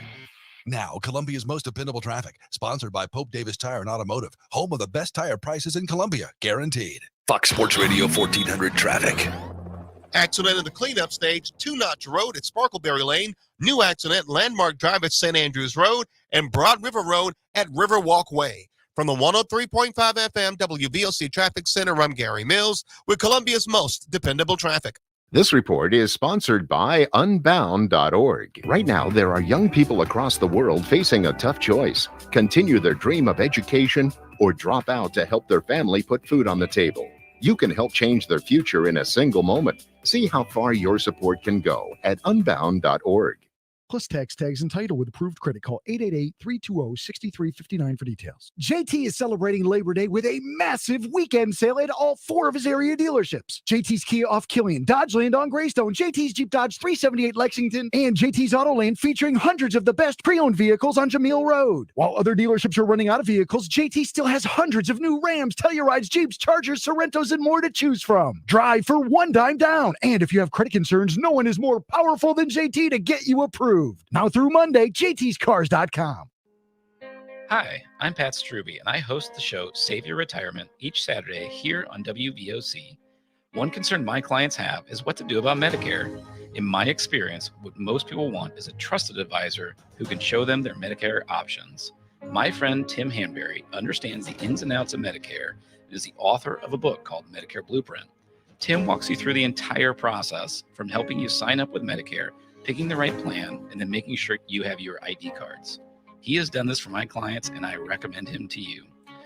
S1: Now, Columbia's most dependable traffic, sponsored by Pope Davis Tire and Automotive, home of the best tire prices in Columbia, guaranteed. Fox Sports Radio 1400 traffic.
S8: Accident in the cleanup stage, 2-Notch Road at Sparkleberry Lane, new accident, Landmark Drive at St. Andrews Road, and Broad River Road at Riverwalk Way. From the 103.5 FM WVOC Traffic Center, I'm Gary Mills with Columbia's most dependable traffic.
S21: This report is sponsored by Unbound.org. Right now, there are young people across the world facing a tough choice: continue their dream of education or drop out to help their family put food on the table. You can help change their future in a single moment. See how far your support can go at Unbound.org.
S13: Plus tax tags and title with approved credit. Call 888-320-6359 for details. JT is celebrating Labor Day with a massive weekend sale at all 4 of his area dealerships. JT's Kia off Killian, Dodgeland on Greystone, JT's Jeep Dodge 378 Lexington, and JT's Autoland featuring hundreds of the best pre-owned vehicles on Jameel Road. While other dealerships are running out of vehicles, JT still has hundreds of new Rams, Tellurides, Jeeps, Chargers, Sorrentos, and more to choose from. Drive for $1 down. And if you have credit concerns, no one is more powerful than JT to get you approved. Now through Monday, jtscars.com.
S9: Hi, I'm Pat Struby, and I host the show Save Your Retirement each Saturday here on WVOC. One concern my clients have is what to do about Medicare. In my experience, what most people want is a trusted advisor who can show them their Medicare options. My friend Tim Hanberry understands the ins and outs of Medicare and is the author of a book called Medicare Blueprint. Tim walks you through the entire process, from helping you sign up with Medicare, picking the right plan, and then making sure you have your ID cards. He has done this for my clients, and I recommend him to you.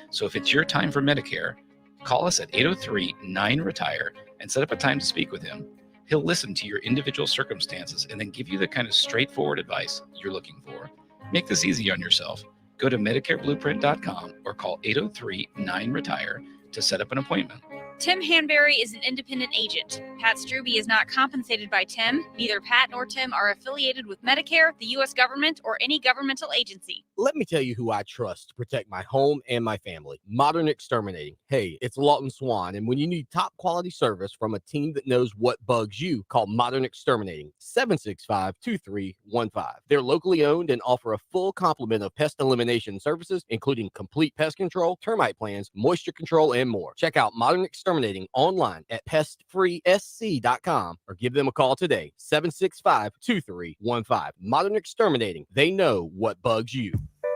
S9: So if it's your time for Medicare, call us at 803-9-RETIRE and set up a time to speak with him. He'll listen to your individual circumstances and then give you the kind of straightforward advice you're looking for. Make this easy on yourself. Go to MedicareBlueprint.com or call 803-9-RETIRE to set up an appointment.
S11: Tim Hanberry is an independent agent. Pat Struby is not compensated by Tim. Neither Pat nor Tim are affiliated with Medicare, the U.S. government, or any governmental agency.
S12: Let me tell you who I trust to protect my home and my family. Modern Exterminating. Hey, it's Lawton Swan, and when you need top quality service from a team that knows what bugs you, call Modern Exterminating, 765-2315. They're locally owned and offer a full complement of pest elimination services, including complete pest control, termite plans, moisture control, and more. Check out Modern Exterminating online at pestfreesc.com or give them a call today, 765-2315. Modern Exterminating. They know what bugs you.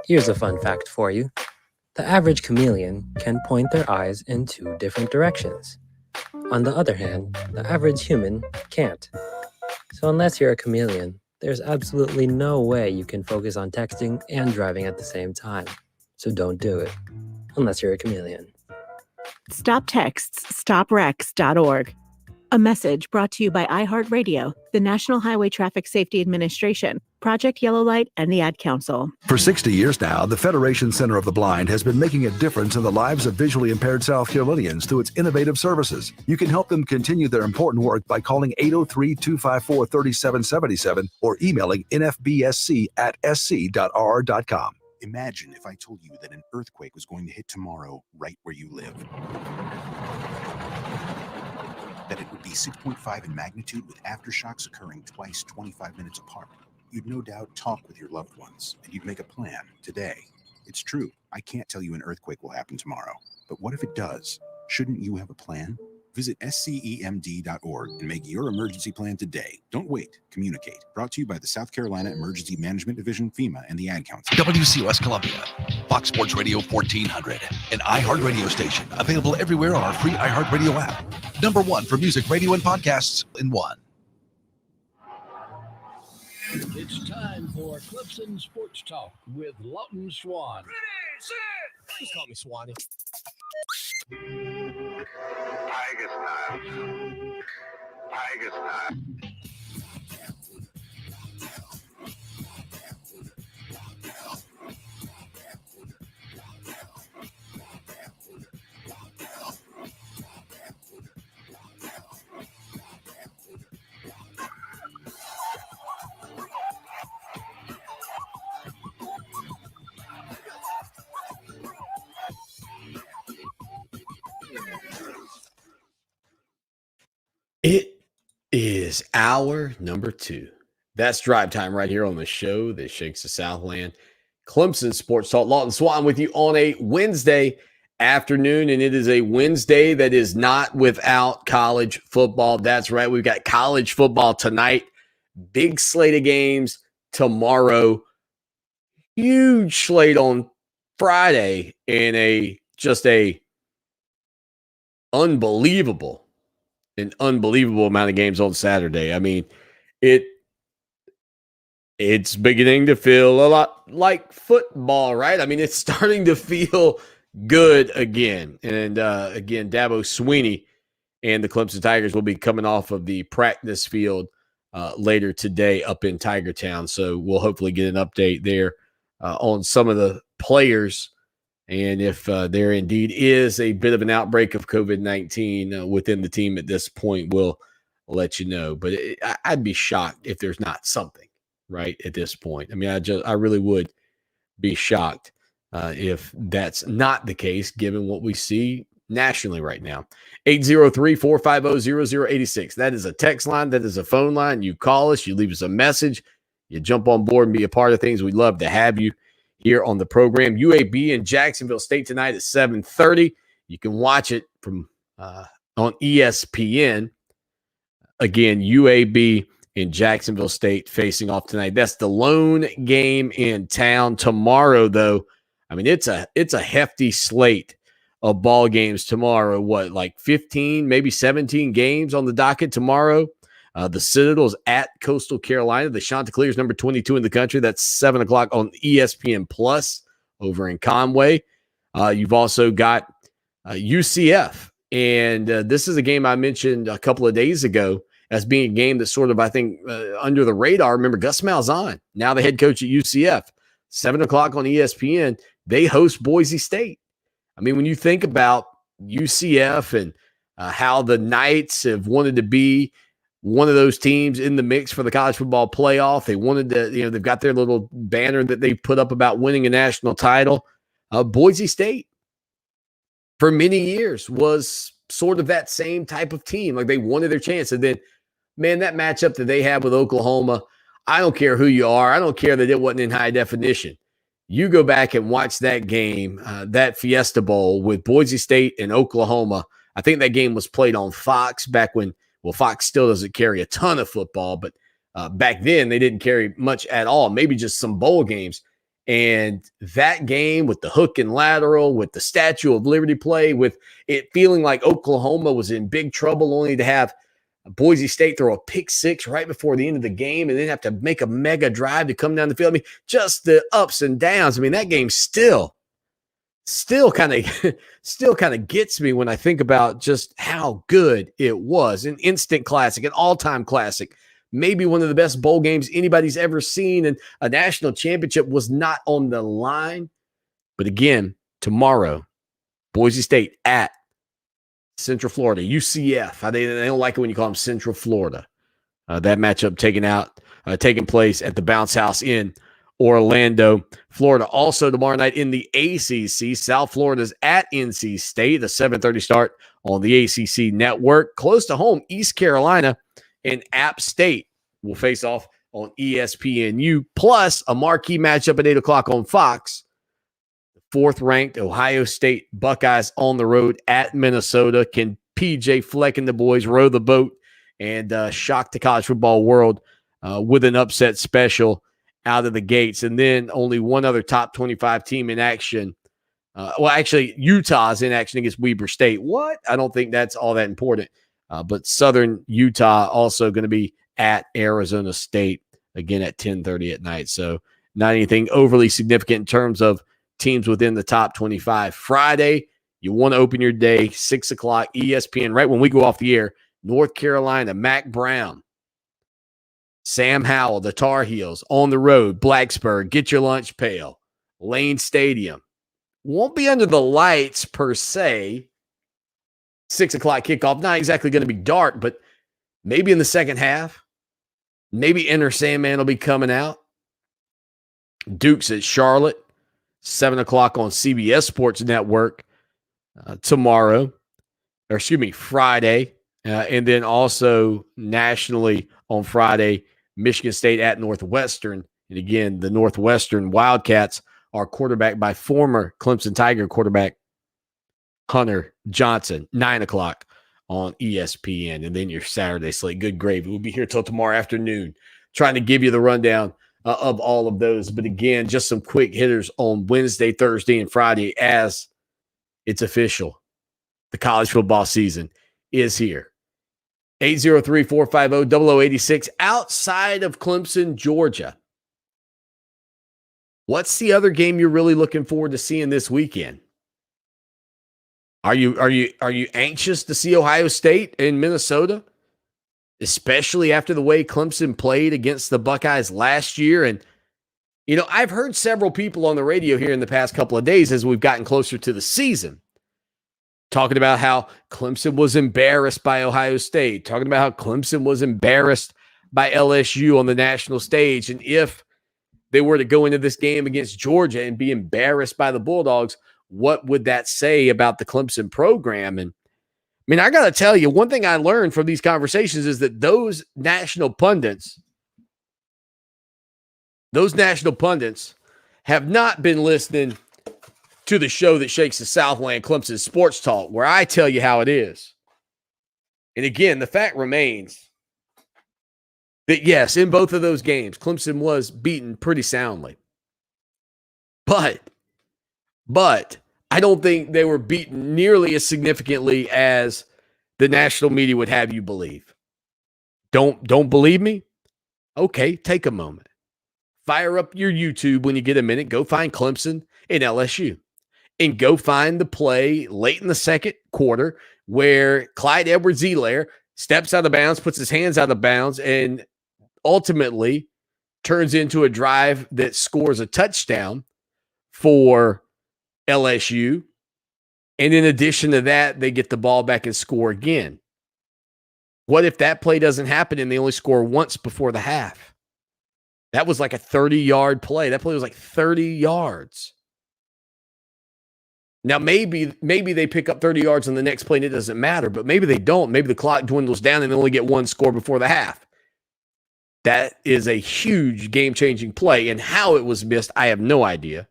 S14: Here's a fun fact for you. The average chameleon can point their eyes in 2 different directions. On the other hand, the average human can't. So unless you're a chameleon, there's absolutely no way you can focus on texting and driving at the same time. So don't do it, unless you're a chameleon.
S15: StopTextsStopWrecks.org. A message brought to you by iHeartRadio, the National Highway Traffic Safety Administration, Project Yellow Light, and the Ad Council.
S16: For 60 years now, the Federation Center of the Blind has been making a difference in the lives of visually impaired South Carolinians through its innovative services. You can help them continue their important work by calling 803-254-3777 or emailing nfbsc@sc.rr.com.
S17: Imagine if I told you that an earthquake was going to hit tomorrow right where you live. That it would be a 6.5 in magnitude with aftershocks occurring twice 25 minutes apart. You'd no doubt talk with your loved ones, and you'd make a plan today. It's true, I can't tell you an earthquake will happen tomorrow, but what if it does? Shouldn't you have a plan? Visit scemd.org and make your emergency plan today. Don't wait. Communicate. Brought to you by the South Carolina Emergency Management Division, FEMA, and the Ad Council.
S1: WCOS Columbia, Fox Sports Radio 1400, an iHeart radio station available everywhere on our free iHeart Radio app. Number one for music, radio, and podcasts in one.
S2: It's time for Clemson Sports Talk with Lawton Swan.
S12: Please call me Swanee.
S3: Tiger style. Tiger style.
S4: It is hour number 2. That's drive time right here on the show that shakes the Southland. Clemson Sports Talk. Lawton Swan with you on a Wednesday afternoon, and it is a Wednesday that is not without college football. That's right. We've got college football tonight. Big slate of games tomorrow. Huge slate on Friday, and an unbelievable amount of games on Saturday. I mean, it's beginning to feel a lot like football, right? I mean, it's starting to feel good again. And again, Dabo Swinney and the Clemson Tigers will be coming off of the practice field later today up in Tiger Town. So we'll hopefully get an update there on some of the players. And if there indeed is a bit of an outbreak of COVID-19 within the team at this point, we'll let you know. But I'd be shocked if there's not something right at this point. I mean, I really would be shocked if that's not the case, given what we see nationally right now. 803-450-0086. That is a text line. That is a phone line. You call us. You leave us a message. You jump on board and be a part of things. We'd love to have you here on the program. UAB in Jacksonville State tonight at 7:30. You can watch it from on ESPN. Again, UAB in Jacksonville State facing off tonight. That's the lone game in town. Tomorrow, though, I mean, it's a hefty slate of ball games tomorrow. What, like 15, maybe 17 games on the docket tomorrow? The Citadel's at Coastal Carolina. The Chanticleer's number 22 in the country. That's 7 o'clock on ESPN Plus over in Conway. You've also got UCF. And this is a game I mentioned a couple of days ago as being a game that's sort of, I think, under the radar. Remember, Gus Malzahn, now the head coach at UCF. 7 o'clock on ESPN. They host Boise State. I mean, when you think about UCF and how the Knights have wanted to be one of those teams in the mix for the college football playoff. They wanted to, they've got their little banner that they put up about winning a national title. Boise State, for many years, was sort of that same type of team. Like, they wanted their chance. And then, man, that matchup that they had with Oklahoma, I don't care who you are. I don't care that it wasn't in high definition. You go back and watch that game, that Fiesta Bowl with Boise State and Oklahoma. I think that game was played on Fox back when, well, Fox still doesn't carry a ton of football, but back then they didn't carry much at all, maybe just some bowl games. And that game with the hook and lateral, with the Statue of Liberty play, with it feeling like Oklahoma was in big trouble, only to have Boise State throw a pick six right before the end of the game and then have to make a mega drive to come down the field. I mean, just the ups and downs. I mean, that game still kind of gets me when I think about just how good it was. An instant classic, an all-time classic, maybe one of the best bowl games anybody's ever seen, and a national championship was not on the line. But again, tomorrow, Boise State at Central Florida, UCF. They don't like it when you call them Central Florida. That matchup taking place at the Bounce House in Orlando, Florida. Also tomorrow night in the ACC, South Florida's at NC State, a 7:30 start on the ACC network. Close to home, East Carolina and App State will face off on ESPNU, plus a marquee matchup at 8 o'clock on Fox. Fourth-ranked Ohio State Buckeyes on the road at Minnesota. Can PJ Fleck and the boys row the boat and shock the college football world with an upset special out of the gates? And then only one other top 25 team in action. Actually, Utah's in action against Weber State. What? I don't think that's all that important. But Southern Utah also going to be at Arizona State again at 10:30 at night. So not anything overly significant in terms of teams within the top 25. Friday, you want to open your day, 6 o'clock, ESPN, right when we go off the air, North Carolina, Mac Brown, Sam Howell, the Tar Heels, on the road, Blacksburg, get your lunch pail, Lane Stadium. Won't be under the lights per se. 6 o'clock kickoff, not exactly going to be dark, but maybe in the second half, maybe Enter Sandman will be coming out. Duke's at Charlotte, 7 o'clock on CBS Sports Network Friday. And then also nationally on Friday, Michigan State at Northwestern. And again, the Northwestern Wildcats are quarterbacked by former Clemson Tiger quarterback Hunter Johnson, 9 o'clock on ESPN. And then your Saturday slate. Good gravy. We'll be here till tomorrow afternoon trying to give you the rundown of all of those. But again, just some quick hitters on Wednesday, Thursday, and Friday as it's official. The college football season is here. 803-450-0086 outside of Clemson, Georgia. What's the other game you're really looking forward to seeing this weekend? Are you anxious to see Ohio State and Minnesota? Especially after the way Clemson played against the Buckeyes last year. And, I've heard several people on the radio here in the past couple of days as we've gotten closer to the season talking about how Clemson was embarrassed by Ohio State, talking about how Clemson was embarrassed by LSU on the national stage. And if they were to go into this game against Georgia and be embarrassed by the Bulldogs, what would that say about the Clemson program? And I got to tell you, one thing I learned from these conversations is that those national pundits have not been listening to the show that shakes the Southland, Clemson Sports Talk, where I tell you how it is. And again, the fact remains that, yes, in both of those games, Clemson was beaten pretty soundly. But I don't think they were beaten nearly as significantly as the national media would have you believe. Don't believe me? Okay, take a moment. Fire up your YouTube when you get a minute. Go find Clemson and LSU. And go find the play late in the second quarter where Clyde Edwards-Helaire steps out of bounds, puts his hands out of bounds, and ultimately turns into a drive that scores a touchdown for LSU. And in addition to that, they get the ball back and score again. What if that play doesn't happen and they only score once before the half? That was like a 30-yard play. That play was like 30 yards. Now, maybe they pick up 30 yards on the next play and it doesn't matter, but maybe they don't. Maybe the clock dwindles down and they only get one score before the half. That is a huge game-changing play, and how it was missed, I have no idea.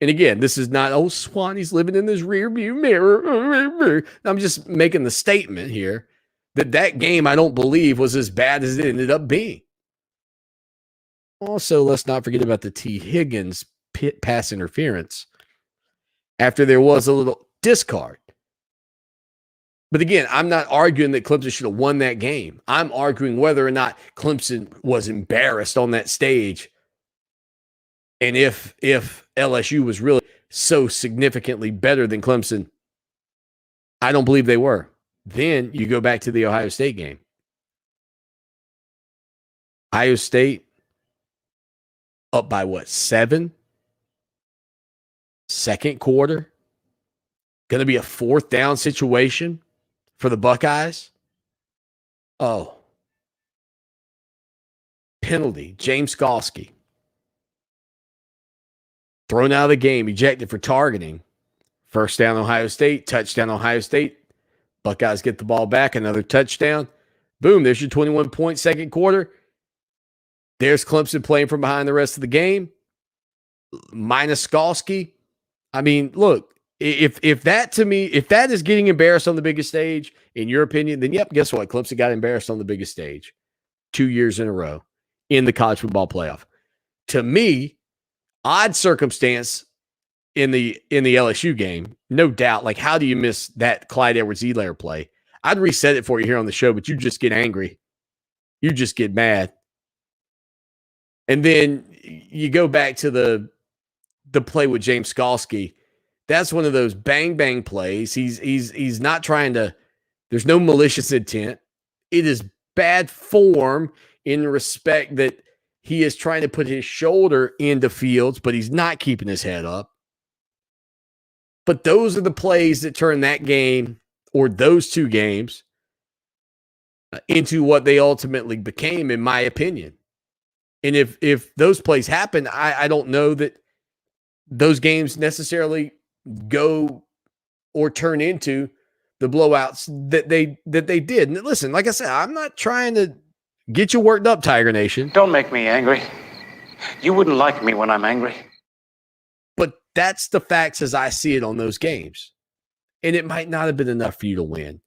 S4: And again, this is not, Swanee's living in this rearview mirror. I'm just making the statement here that game, I don't believe, was as bad as it ended up being. Also, let's not forget about the T. Higgins pass interference after there was a little discard. But again, I'm not arguing that Clemson should have won that game. I'm arguing whether or not Clemson was embarrassed on that stage. And if LSU was really so significantly better than Clemson, I don't believe they were. Then you go back to the Ohio State game. Ohio State up by 7? Second quarter. Going to be a fourth down situation for the Buckeyes. Oh. Penalty. James Skalski. thrown out of the game, ejected for targeting. First down, Ohio State, touchdown, Ohio State. Buckeyes get the ball back, another touchdown. Boom, there's your 21-point second quarter. There's Clemson playing from behind the rest of the game. Minus Skalski. I mean, look, if that to me, if that is getting embarrassed on the biggest stage, in your opinion, then yep, guess what? Clemson got embarrassed on the biggest stage 2 years in a row in the college football playoff. To me, odd circumstance in the LSU game, no doubt. Like, how do you miss that Clyde Edwards-Helaire play? I'd reset it for you here on the show, but you just get angry. You just get mad. And then you go back to the play with James Skalski. That's one of those bang bang plays. He's not trying to. There's no malicious intent. It is bad form in the respect that he is trying to put his shoulder into Fields, but he's not keeping his head up. But those are the plays that turn that game or those two games into what they ultimately became, in my opinion. And if those plays happen, I don't know that those games necessarily go or turn into the blowouts that they did. And listen, like I said, I'm not trying to get you worked up, Tiger Nation.
S5: Don't make me angry. You wouldn't like me when I'm angry.
S4: But that's the facts as I see it on those games. And it might not have been enough for you to win.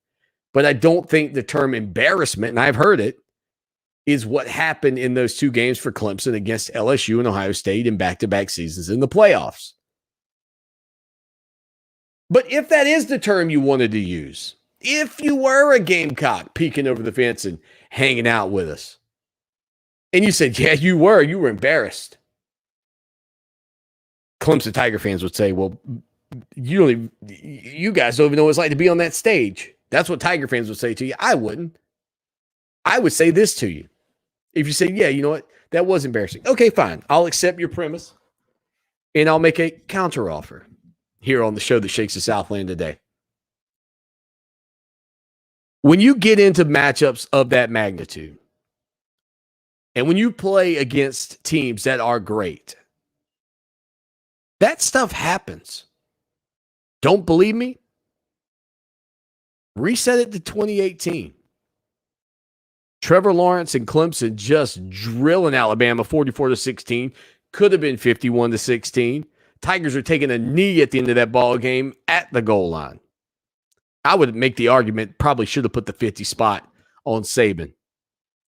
S4: But I don't think the term embarrassment, and I've heard it, is what happened in those two games for Clemson against LSU and Ohio State in back-to-back seasons in the playoffs. But if that is the term you wanted to use, if you were a Gamecock peeking over the fence and hanging out with us, and you said, yeah, you were embarrassed, Clemson Tiger fans would say, well, you guys don't even know what it's like to be on that stage. That's what Tiger fans would say to you. I wouldn't. I would say this to you. If you say, yeah, you know what? That was embarrassing. Okay, fine. I'll accept your premise, and I'll make a counteroffer here on the show that shakes the Southland today. When you get into matchups of that magnitude, and when you play against teams that are great, that stuff happens. Don't believe me? Reset it to 2018. Trevor Lawrence and Clemson just drilling Alabama 44-16. Could have been 51-16. Tigers are taking a knee at the end of that ball game at the goal line. I would make the argument probably should have put the 50 spot on Saban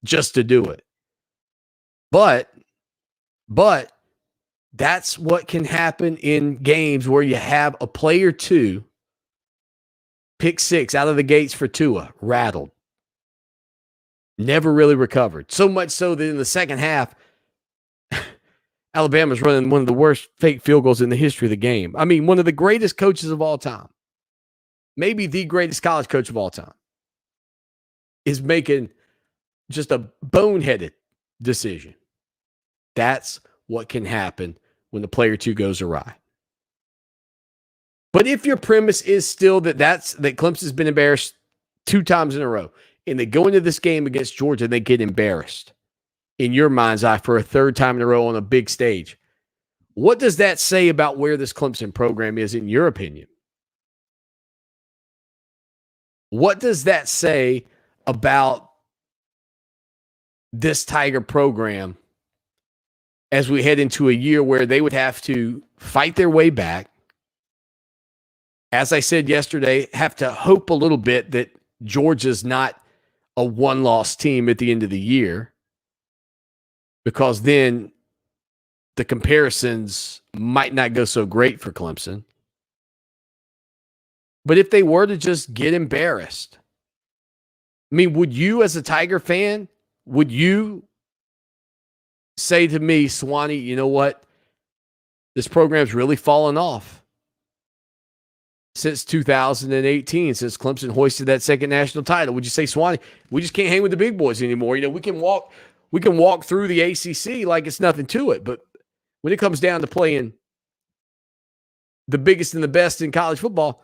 S4: just to do it. But that's what can happen in games where you have a play or two pick six out of the gates for Tua, rattled. Never really recovered. So much so that in the second half, Alabama's running one of the worst fake field goals in the history of the game. I mean, one of the greatest coaches of all time, maybe the greatest college coach of all time, is making just a boneheaded decision. That's what can happen when the play or two goes awry. But if your premise is still that Clemson's been embarrassed 2 times in a row, and they go into this game against Georgia and they get embarrassed, in your mind's eye, for a 3rd time in a row on a big stage, what does that say about where this Clemson program is, in your opinion? What does that say about this Tiger program as we head into a year where they would have to fight their way back? As I said yesterday, have to hope a little bit that Georgia's not a one-loss team at the end of the year, because then the comparisons might not go so great for Clemson. But if they were to just get embarrassed, I mean, would you as a Tiger fan, would you say to me, Swanee, you know what? This program's really fallen off since 2018, since Clemson hoisted that second national title. Would you say, Swanee, we just can't hang with the big boys anymore? You know, we can walk through the ACC like it's nothing to it. But when it comes down to playing the biggest and the best in college football,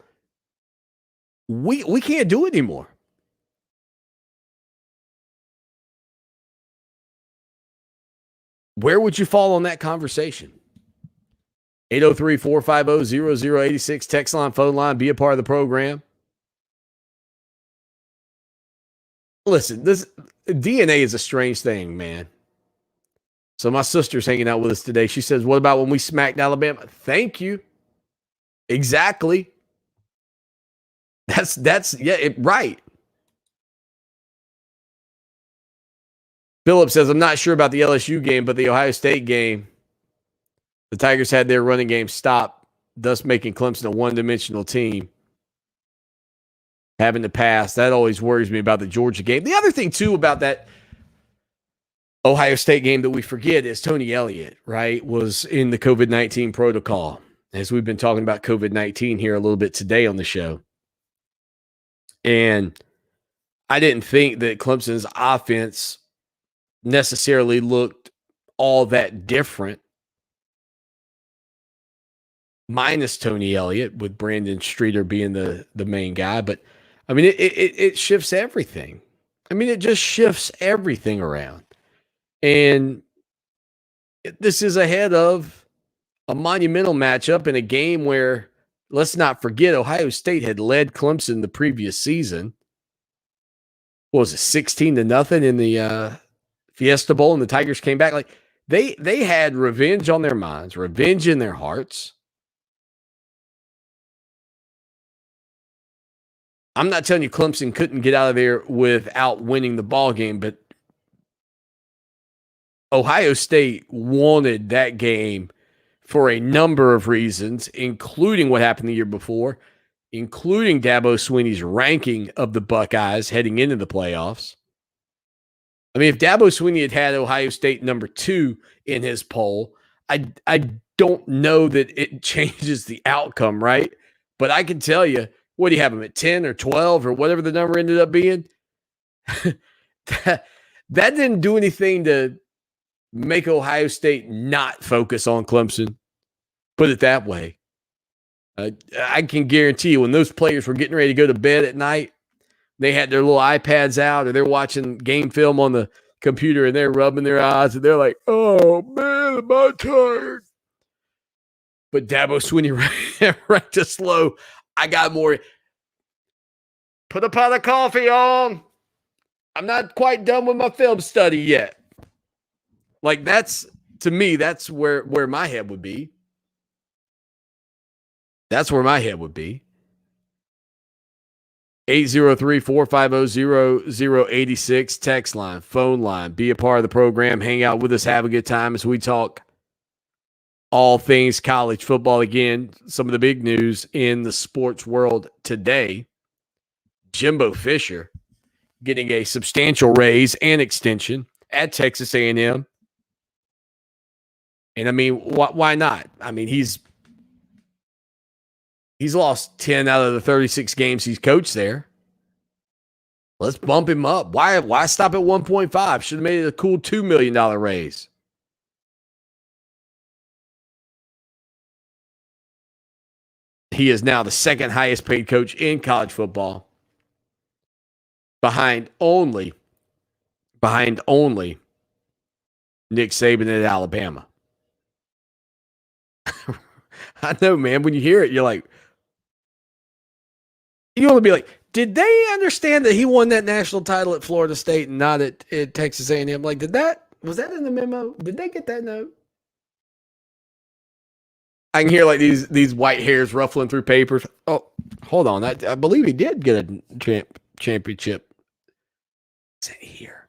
S4: we can't do it anymore. Where would you fall on that conversation? 803-450-0086. Text line, phone line. Be a part of the program. Listen, this DNA is a strange thing, man. So my sister's hanging out with us today. She says, what about when we smacked Alabama? Thank you. Exactly. Right. Philip says, I'm not sure about the LSU game, but the Ohio State game, the Tigers had their running game stopped, thus making Clemson a one-dimensional team. Having to pass, that always worries me about the Georgia game. The other thing, too, about that Ohio State game that we forget is Tony Elliott, right, was in the COVID-19 protocol, as we've been talking about COVID-19 here a little bit today on the show. And I didn't think that Clemson's offense necessarily looked all that different, minus Tony Elliott, with Brandon Streeter being the main guy. But, I mean, it shifts everything. I mean, it just shifts everything around. And this is ahead of a monumental matchup in a game where, let's not forget, Ohio State had led Clemson the previous season. What was it, 16-0 in the Fiesta Bowl, and the Tigers came back? Like, they had revenge on their minds, revenge in their hearts. I'm not telling you Clemson couldn't get out of there without winning the ball game, but Ohio State wanted that game for a number of reasons, including what happened the year before, including Dabo Swinney's ranking of the Buckeyes heading into the playoffs. I mean, if Dabo Swinney had Ohio State number 2 in his poll, I don't know that it changes the outcome, right? But I can tell you, what do you have him at, 10 or 12 or whatever the number ended up being? that didn't do anything to make Ohio State not focus on Clemson. Put it that way. I can guarantee you when those players were getting ready to go to bed at night, they had their little iPads out or they're watching game film on the computer and they're rubbing their eyes and they're like, oh, man, am I tired? But Dabo Swinney ranked us low. I got more. Put a pot of coffee on. I'm not quite done with my film study yet. Like, that's, to me, that's where my head would be. That's where my head would be. 803-450-0086, text line, phone line. Be a part of the program. Hang out with us. Have a good time as we talk all things college football. Again, some of the big news in the sports world today. Jimbo Fisher getting a substantial raise and extension at Texas A&M. And, I mean, why not? I mean, he's lost 10 out of the 36 games he's coached there. Let's bump him up. Why stop at 1.5? Should have made it a cool $2 million raise. He is now the second highest paid coach in college football, behind only Nick Saban at Alabama. I know, man. When you hear it, you're like, you want to be like, did they understand that he won that national title at Florida State and not at Texas A&M? Like, was that in the memo? Did they get that note? I can hear like these white hairs ruffling through papers. Oh, hold on. I believe he did get a championship. It's here.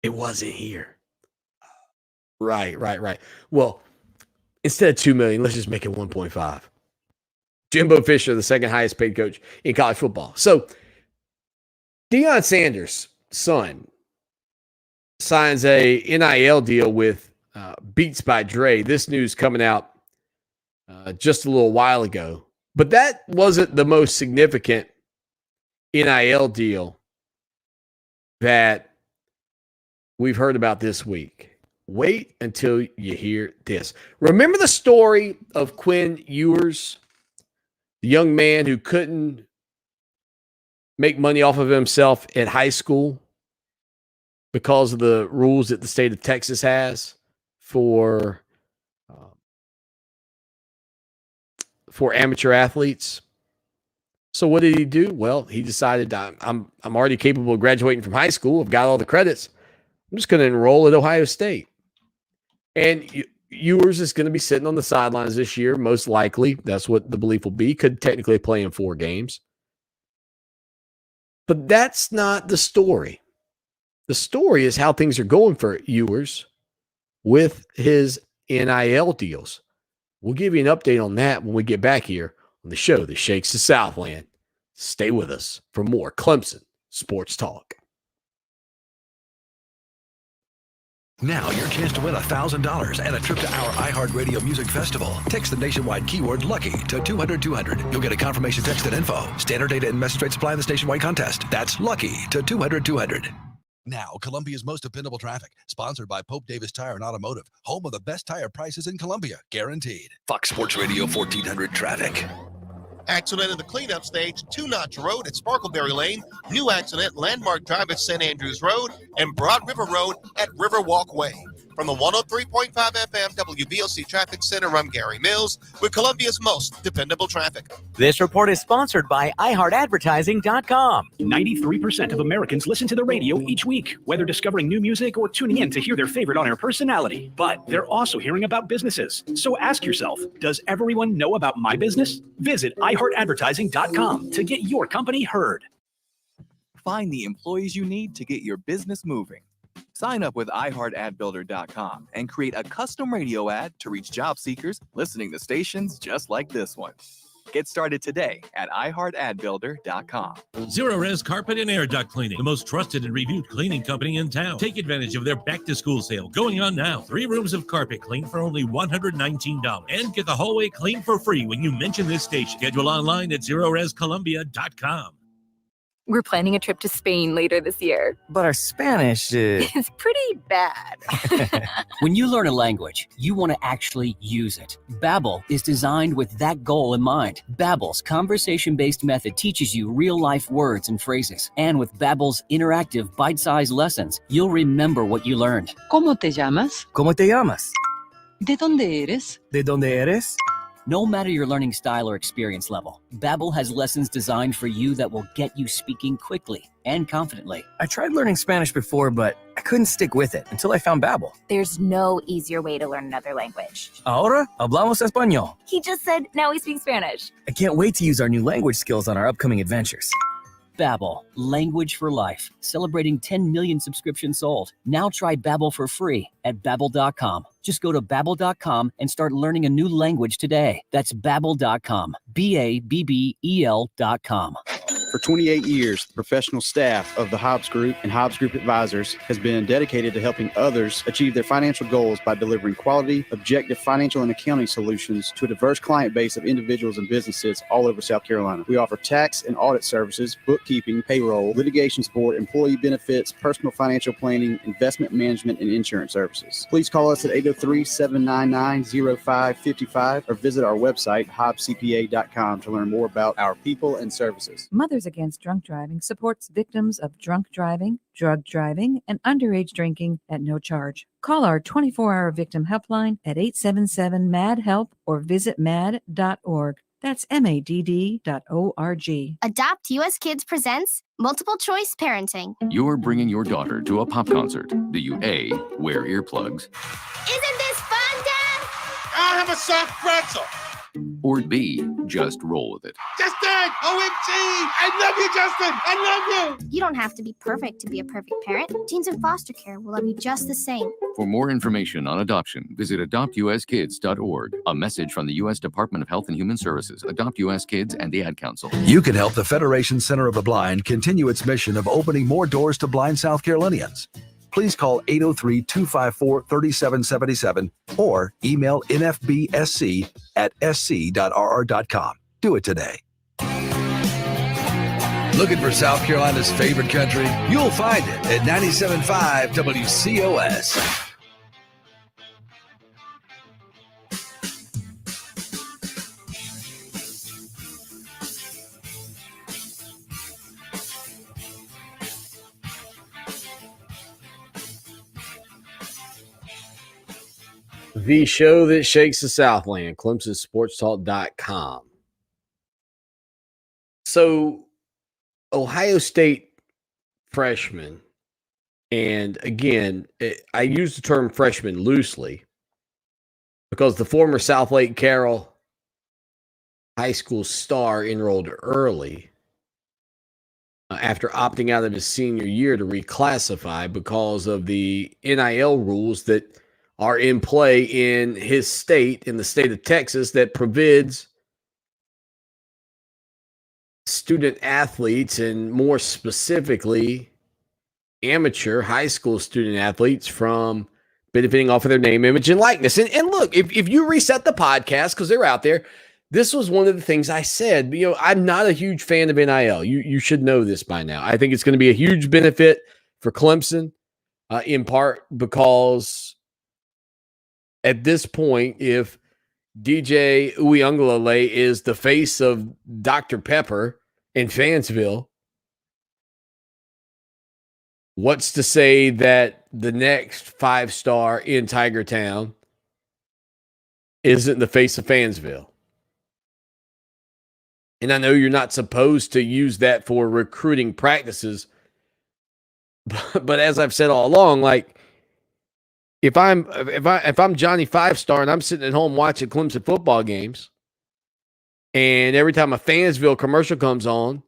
S4: It wasn't here. Right. Well, instead of $2 million, let's just make it 1.5. Jimbo Fisher, the second highest paid coach in college football. So Deion Sanders' son signs a NIL deal with Beats by Dre. This news coming out just a little while ago. But that wasn't the most significant NIL deal that we've heard about this week. Wait until you hear this. Remember the story of Quinn Ewers, the young man who couldn't make money off of himself at high school because of the rules that the state of Texas has for for amateur athletes. So what did he do? Well, he decided I'm already capable of graduating from high school. I've got all the credits. I'm just going to enroll at Ohio State. And Ewers is going to be sitting on the sidelines this year, most likely. That's what the belief will be. Could technically play in 4 games. But that's not the story. The story is how things are going for Ewers with his NIL deals. We'll give you an update on that when we get back here on the show that shakes the Southland. Stay with us for more Clemson Sports Talk.
S1: Now your chance to win $1,000 and a trip to our iHeartRadio Music Festival. Text the nationwide keyword LUCKY to 200-200. You'll get a confirmation text and info. Standard data and message rates apply in this nationwide contest. That's LUCKY to 200-200. Now, Columbia's most dependable traffic, sponsored by Pope Davis Tire and Automotive, home of the best tire prices in Columbia, guaranteed. Fox Sports Radio 1400 traffic.
S8: Accident in the cleanup stage, 2-Notch Road at Sparkleberry Lane. New accident, Landmark Drive at St. Andrews Road, and Broad River Road at Riverwalk Way. From the 103.5 FM WVOC Traffic Center, I'm Gary Mills with Columbia's most dependable traffic.
S6: This report is sponsored by iHeartAdvertising.com.
S7: 93% of Americans listen to the radio each week, whether discovering new music or tuning in to hear their favorite on-air personality. But they're also hearing about businesses. So ask yourself, does everyone know about my business? Visit iHeartAdvertising.com to get your company heard.
S10: Find the employees you need to get your business moving. Sign up with iHeartAdBuilder.com and create a custom radio ad to reach job seekers listening to stations just like this one. Get started today at iHeartAdBuilder.com.
S18: Zero Res Carpet and Air Duct Cleaning, the most trusted and reviewed cleaning company in town. Take advantage of their back-to-school sale going on now. 3 rooms of carpet clean for only $119. And get the hallway clean for free when you mention this station. Schedule online at ZeroResColumbia.com.
S19: We're planning a trip to Spain later this year.
S6: But our Spanish is...
S19: It's pretty bad.
S20: When you learn a language, you want to actually use it. Babbel is designed with that goal in mind. Babbel's conversation-based method teaches you real-life words and phrases. And with Babbel's interactive, bite-sized lessons, you'll remember what you learned.
S22: ¿Cómo te llamas?
S6: ¿Cómo te llamas?
S22: ¿De dónde eres?
S6: ¿De dónde eres?
S20: No matter your learning style or experience level, Babbel has lessons designed for you that will get you speaking quickly and confidently.
S6: I tried learning Spanish before, but I couldn't stick with it until I found Babbel.
S24: There's no easier way to learn another language.
S6: Ahora hablamos español.
S24: He just said, now we speak Spanish.
S6: I can't wait to use our new language skills on our upcoming adventures.
S20: Babbel, language for life, celebrating 10 million subscriptions sold. Now try Babbel for free at Babbel.com. Just go to Babbel.com and start learning a new language today. That's Babbel.com, Babbel.com.
S25: For 28 years, the professional staff of the Hobbs Group and Hobbs Group Advisors has been dedicated to helping others achieve their financial goals by delivering quality, objective financial and accounting solutions to a diverse client base of individuals and businesses all over South Carolina. We offer tax and audit services, bookkeeping, payroll, litigation support, employee benefits, personal financial planning, investment management, and insurance services. Please call us at 803-799-0555 or visit our website, hobbscpa.com, to learn more about our people and services.
S26: Mothers Against Drunk Driving supports victims of drunk driving, drug driving, and underage drinking at no charge. Call our 24-hour victim helpline at 877-MAD-HELP or visit mad.org. That's MADD.org.
S31: Adopt US Kids presents Multiple Choice Parenting.
S32: You're bringing your daughter to a pop concert. Do you A, wear earplugs,
S31: Isn't this fun, Dad?
S8: I'll have a soft pretzel.
S32: or B, just roll with it?
S8: Justin! OMG! I love you, Justin! I love you!
S31: You don't have to be perfect to be a perfect parent. Teens in foster care will love you just the same.
S32: For more information on adoption, visit adoptuskids.org. A message from the U.S. Department of Health and Human Services, Adopt U.S. Kids, and the Ad Council.
S16: You can help the Federation Center of the Blind continue its mission of opening more doors to blind South Carolinians. Please call 803-254-3777 or email nfbsc@sc.rr.com. Do it today.
S1: Looking for South Carolina's favorite country? You'll find it at 97.5 WCOS.
S4: The show that shakes the Southland, ClemsonSportsTalk.com. So, Ohio State freshman, and again, I use the term freshman loosely because the former South Lake Carroll high school star enrolled early after opting out of his senior year to reclassify because of the NIL rules that are in play in his state, in the state of Texas, that forbids student athletes, and more specifically amateur high school student athletes, from benefiting off of their name, image, and likeness. And look, if you reset the podcast, because they're out there, this was one of the things I said. You know, I'm not a huge fan of NIL. You should know this by now. I think it's going to be a huge benefit for Clemson, in part because at this point, if DJ Uiagalelei is the face of Dr. Pepper in Fansville, what's to say that the next 5-star in Tiger Town isn't the face of Fansville? And I know you're not supposed to use that for recruiting practices, but as I've said all along, like if I'm Johnny 5-star and I'm sitting at home watching Clemson football games, and every time a Fansville commercial comes on,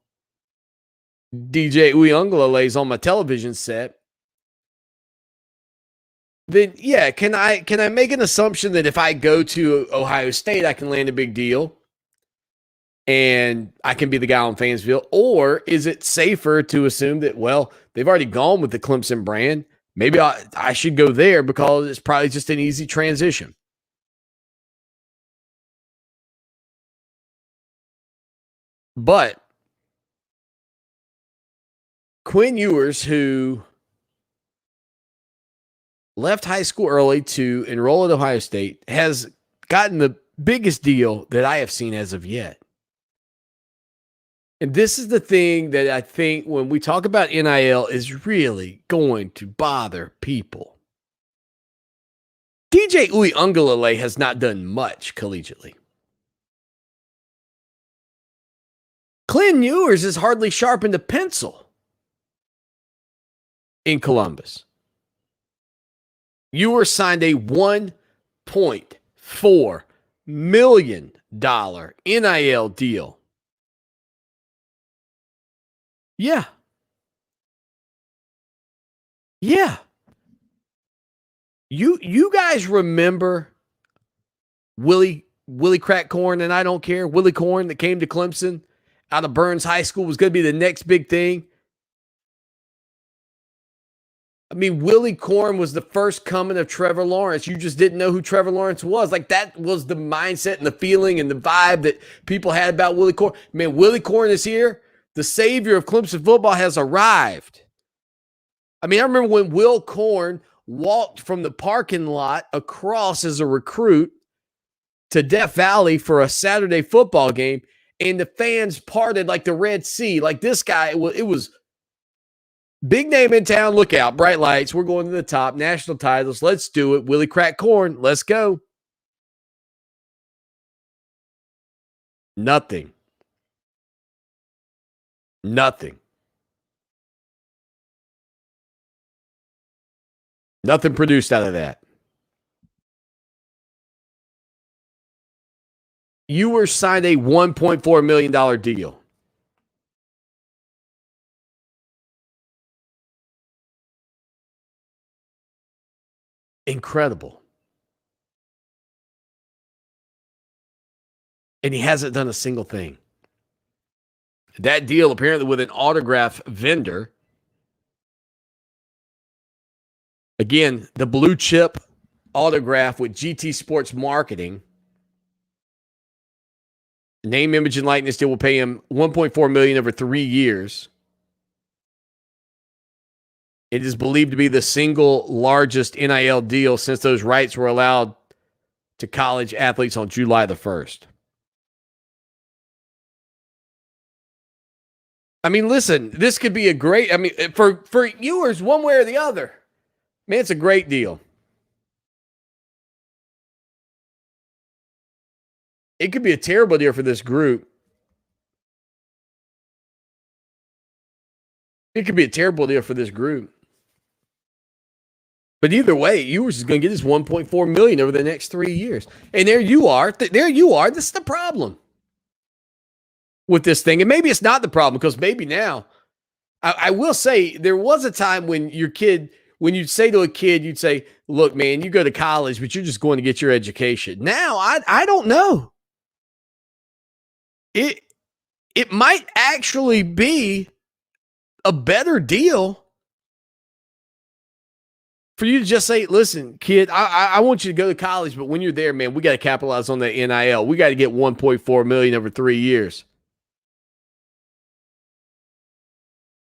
S4: DJ Uiagalelei is on my television set, then yeah, can I make an assumption that if I go to Ohio State, I can land a big deal and I can be the guy on Fansville? Or is it safer to assume that, well, they've already gone with the Clemson brand, maybe I should go there because it's probably just an easy transition? But Quinn Ewers, who left high school early to enroll at Ohio State, has gotten the biggest deal that I have seen as of yet. And this is the thing that I think when we talk about NIL is really going to bother people. DJ Uiagalelei has not done much collegiately. Quinn Ewers has hardly sharpened a pencil in Columbus. Ewers signed a $1.4 million NIL deal. Yeah. You guys remember Willie Crackcorn, and I don't care, Willie Corn, that came to Clemson out of Burns High School, was going to be the next big thing. I mean, Willie Corn was the first coming of Trevor Lawrence. You just didn't know who Trevor Lawrence was. Like, that was the mindset and the feeling and the vibe that people had about Willie Corn. Man, Willie Corn is here. The savior of Clemson football has arrived. I mean, I remember when Will Corn walked from the parking lot across as a recruit to Death Valley for a Saturday football game, and the fans parted like the Red Sea. Like, this guy, it was big name in town. Look out, bright lights. We're going to the top. National titles. Let's do it. Willie Crackcorn. Let's go. Nothing. Nothing produced out of that. Ewers signed a $1.4 million deal. Incredible. And he hasn't done a single thing. That deal, apparently with an autograph vendor. Again, the blue chip autograph with GT Sports Marketing. Name, image, and likeness deal will pay him $1.4 million over 3 years. It is believed to be the single largest NIL deal since those rights were allowed to college athletes on July the 1st. I mean, listen, this could be a great, for Ewers, one way or the other, man, it's a great deal. It could be a terrible deal for this group. It could be a terrible deal for this group. But either way, Ewers is going to get his $1.4 million over the next 3 years. And there you are. There you are. This is the problem with this thing. And maybe it's not the problem because maybe now, I will say there was a time when your kid, when you'd say to a kid, you'd say, look, man, you go to college, but you're just going to get your education. Now, I don't know. It might actually be a better deal for you to just say, listen, kid, I want you to go to college, but when you're there, man, we got to capitalize on the NIL. We got to get $1.4 million over 3 years.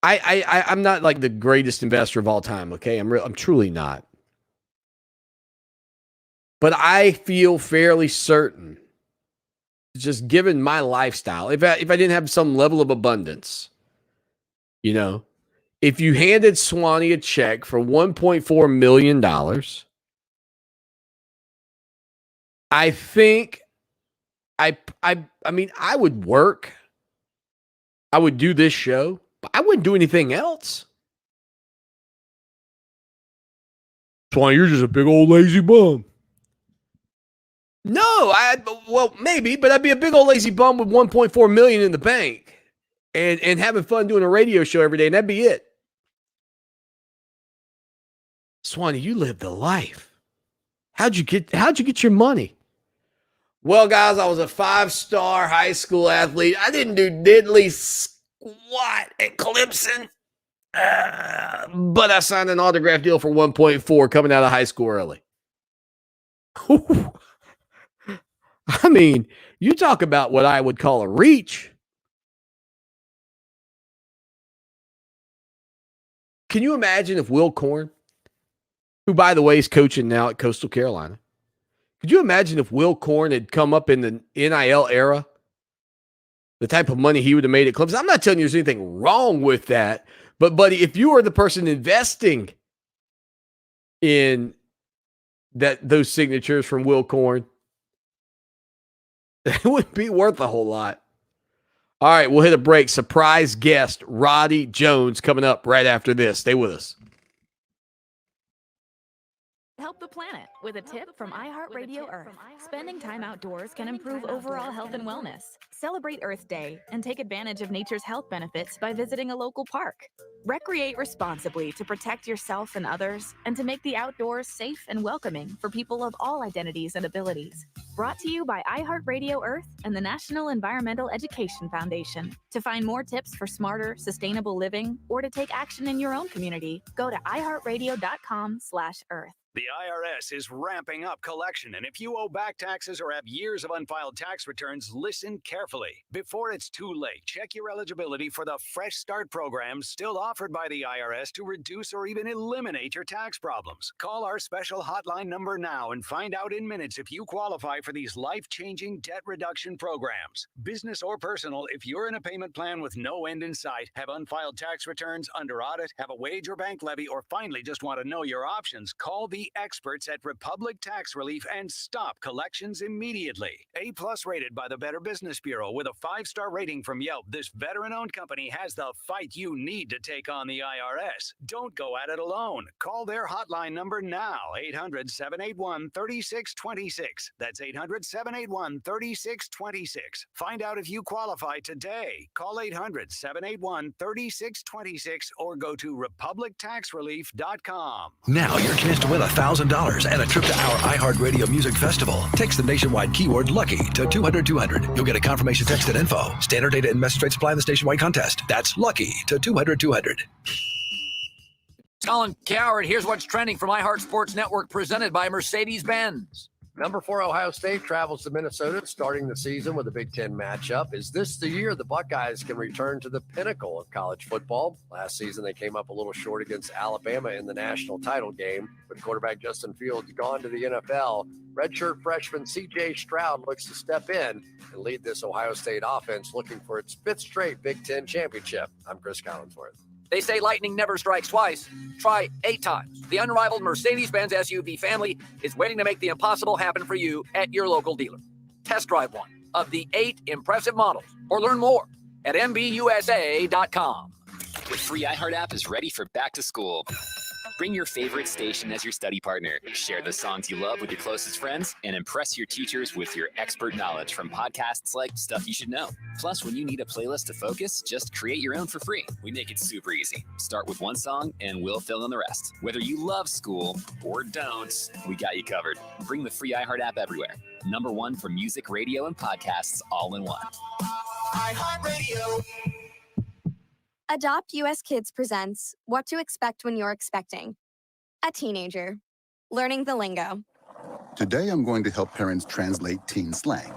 S4: I'm not like the greatest investor of all time, okay? I'm truly not. But I feel fairly certain, just given my lifestyle, if I didn't have some level of abundance, you know, if you handed Swanee a check for $1.4 million, I think I mean, I would work. I would do this show, but I wouldn't do anything else. Swanee, you're just a big old lazy bum. No, well, maybe, but I'd be a big old lazy bum with $1.4 million in the bank and having fun doing a radio show every day, and that'd be it. Swanee, you lived the life. How'd you get your money? Well, guys, I was a 5-star high school athlete. I didn't do diddly squat at Clemson, but I signed an autograph deal for 1.4 coming out of high school early. I mean, you talk about what I would call a reach. Can you imagine if Will Korn, who, by the way, is coaching now at Coastal Carolina, could you imagine if Will Korn had come up in the NIL era, the type of money he would have made at Clemson? I'm not telling you there's anything wrong with that, but, buddy, if you were the person investing in those signatures from Will Korn, it wouldn't be worth a whole lot. All right, we'll hit a break. Surprise guest, Roddy Jones, coming up right after this. Stay with us.
S24: Help the planet with a tip from iHeartRadio Earth. Spending time outdoors can improve overall health and wellness. Celebrate Earth Day and take advantage of nature's health benefits by visiting a local park. Recreate responsibly to protect yourself and others and to make the outdoors safe and welcoming for people of all identities and abilities. Brought to you by iHeartRadio Earth and the National Environmental Education Foundation. To find more tips for smarter, sustainable living or to take action in your own community, go to iHeartRadio.com/Earth.
S9: The IRS is ramping up collection, and if you owe back taxes or have years of unfiled tax returns, listen carefully. Before it's too late, check your eligibility for the Fresh Start program still offered by the IRS to reduce or even eliminate your tax problems. Call our special hotline number now and find out in minutes if you qualify for these life-changing debt reduction programs. Business or personal, if you're in a payment plan with no end in sight, have unfiled tax returns, under audit, have a wage or bank levy, or finally just want to know your options, call the experts at Republic Tax Relief and stop collections immediately. A+ rated by the Better Business Bureau with a 5-star rating from Yelp, this veteran-owned company has the fight you need to take on the IRS. Don't go at it alone. Call their hotline number now, 800-781-3626. That's 800-781-3626. Find out if you qualify today. Call 800-781-3626 or go to republictaxrelief.com.
S1: Now your chance to win $1,000 and a trip to our iHeartRadio Music Festival. Text the nationwide keyword LUCKY to 200-200. You'll get a confirmation text and info. Standard data and message rates apply in the nationwide contest. That's LUCKY to 200-200.
S11: Colin Coward, here's what's trending from iHeart Sports Network, presented by Mercedes-Benz.
S13: Number 4 Ohio State travels to Minnesota, starting the season with a Big Ten matchup. Is this the year the Buckeyes can return to the pinnacle of college football? Last season, they came up a little short against Alabama in the national title game. With quarterback Justin Fields gone to the NFL, redshirt freshman C.J. Stroud looks to step in and lead this Ohio State offense, looking for its 5th straight Big Ten championship. I'm Chris Collinsworth.
S11: They say lightning never strikes twice. Try 8 times. The unrivaled Mercedes-Benz SUV family is waiting to make the impossible happen for you at your local dealer. Test drive one. of the 8 impressive models. Or learn more at MBUSA.com.
S2: The free iHeart app is ready for back to school. Bring your favorite station as your study partner. Share the songs you love with your closest friends and impress your teachers with your expert knowledge from podcasts like Stuff You Should Know. Plus, when you need a playlist to focus, just create your own for free. We make it super easy. Start with one song and we'll fill in the rest. Whether you love school or don't, we got you covered. Bring the free iHeart app everywhere. Number one for music, radio, and podcasts all in one.
S3: iHeartRadio. Adopt US Kids presents What to Expect When You're Expecting. A teenager. Learning the lingo.
S12: Today, I'm going to help parents translate teen slang.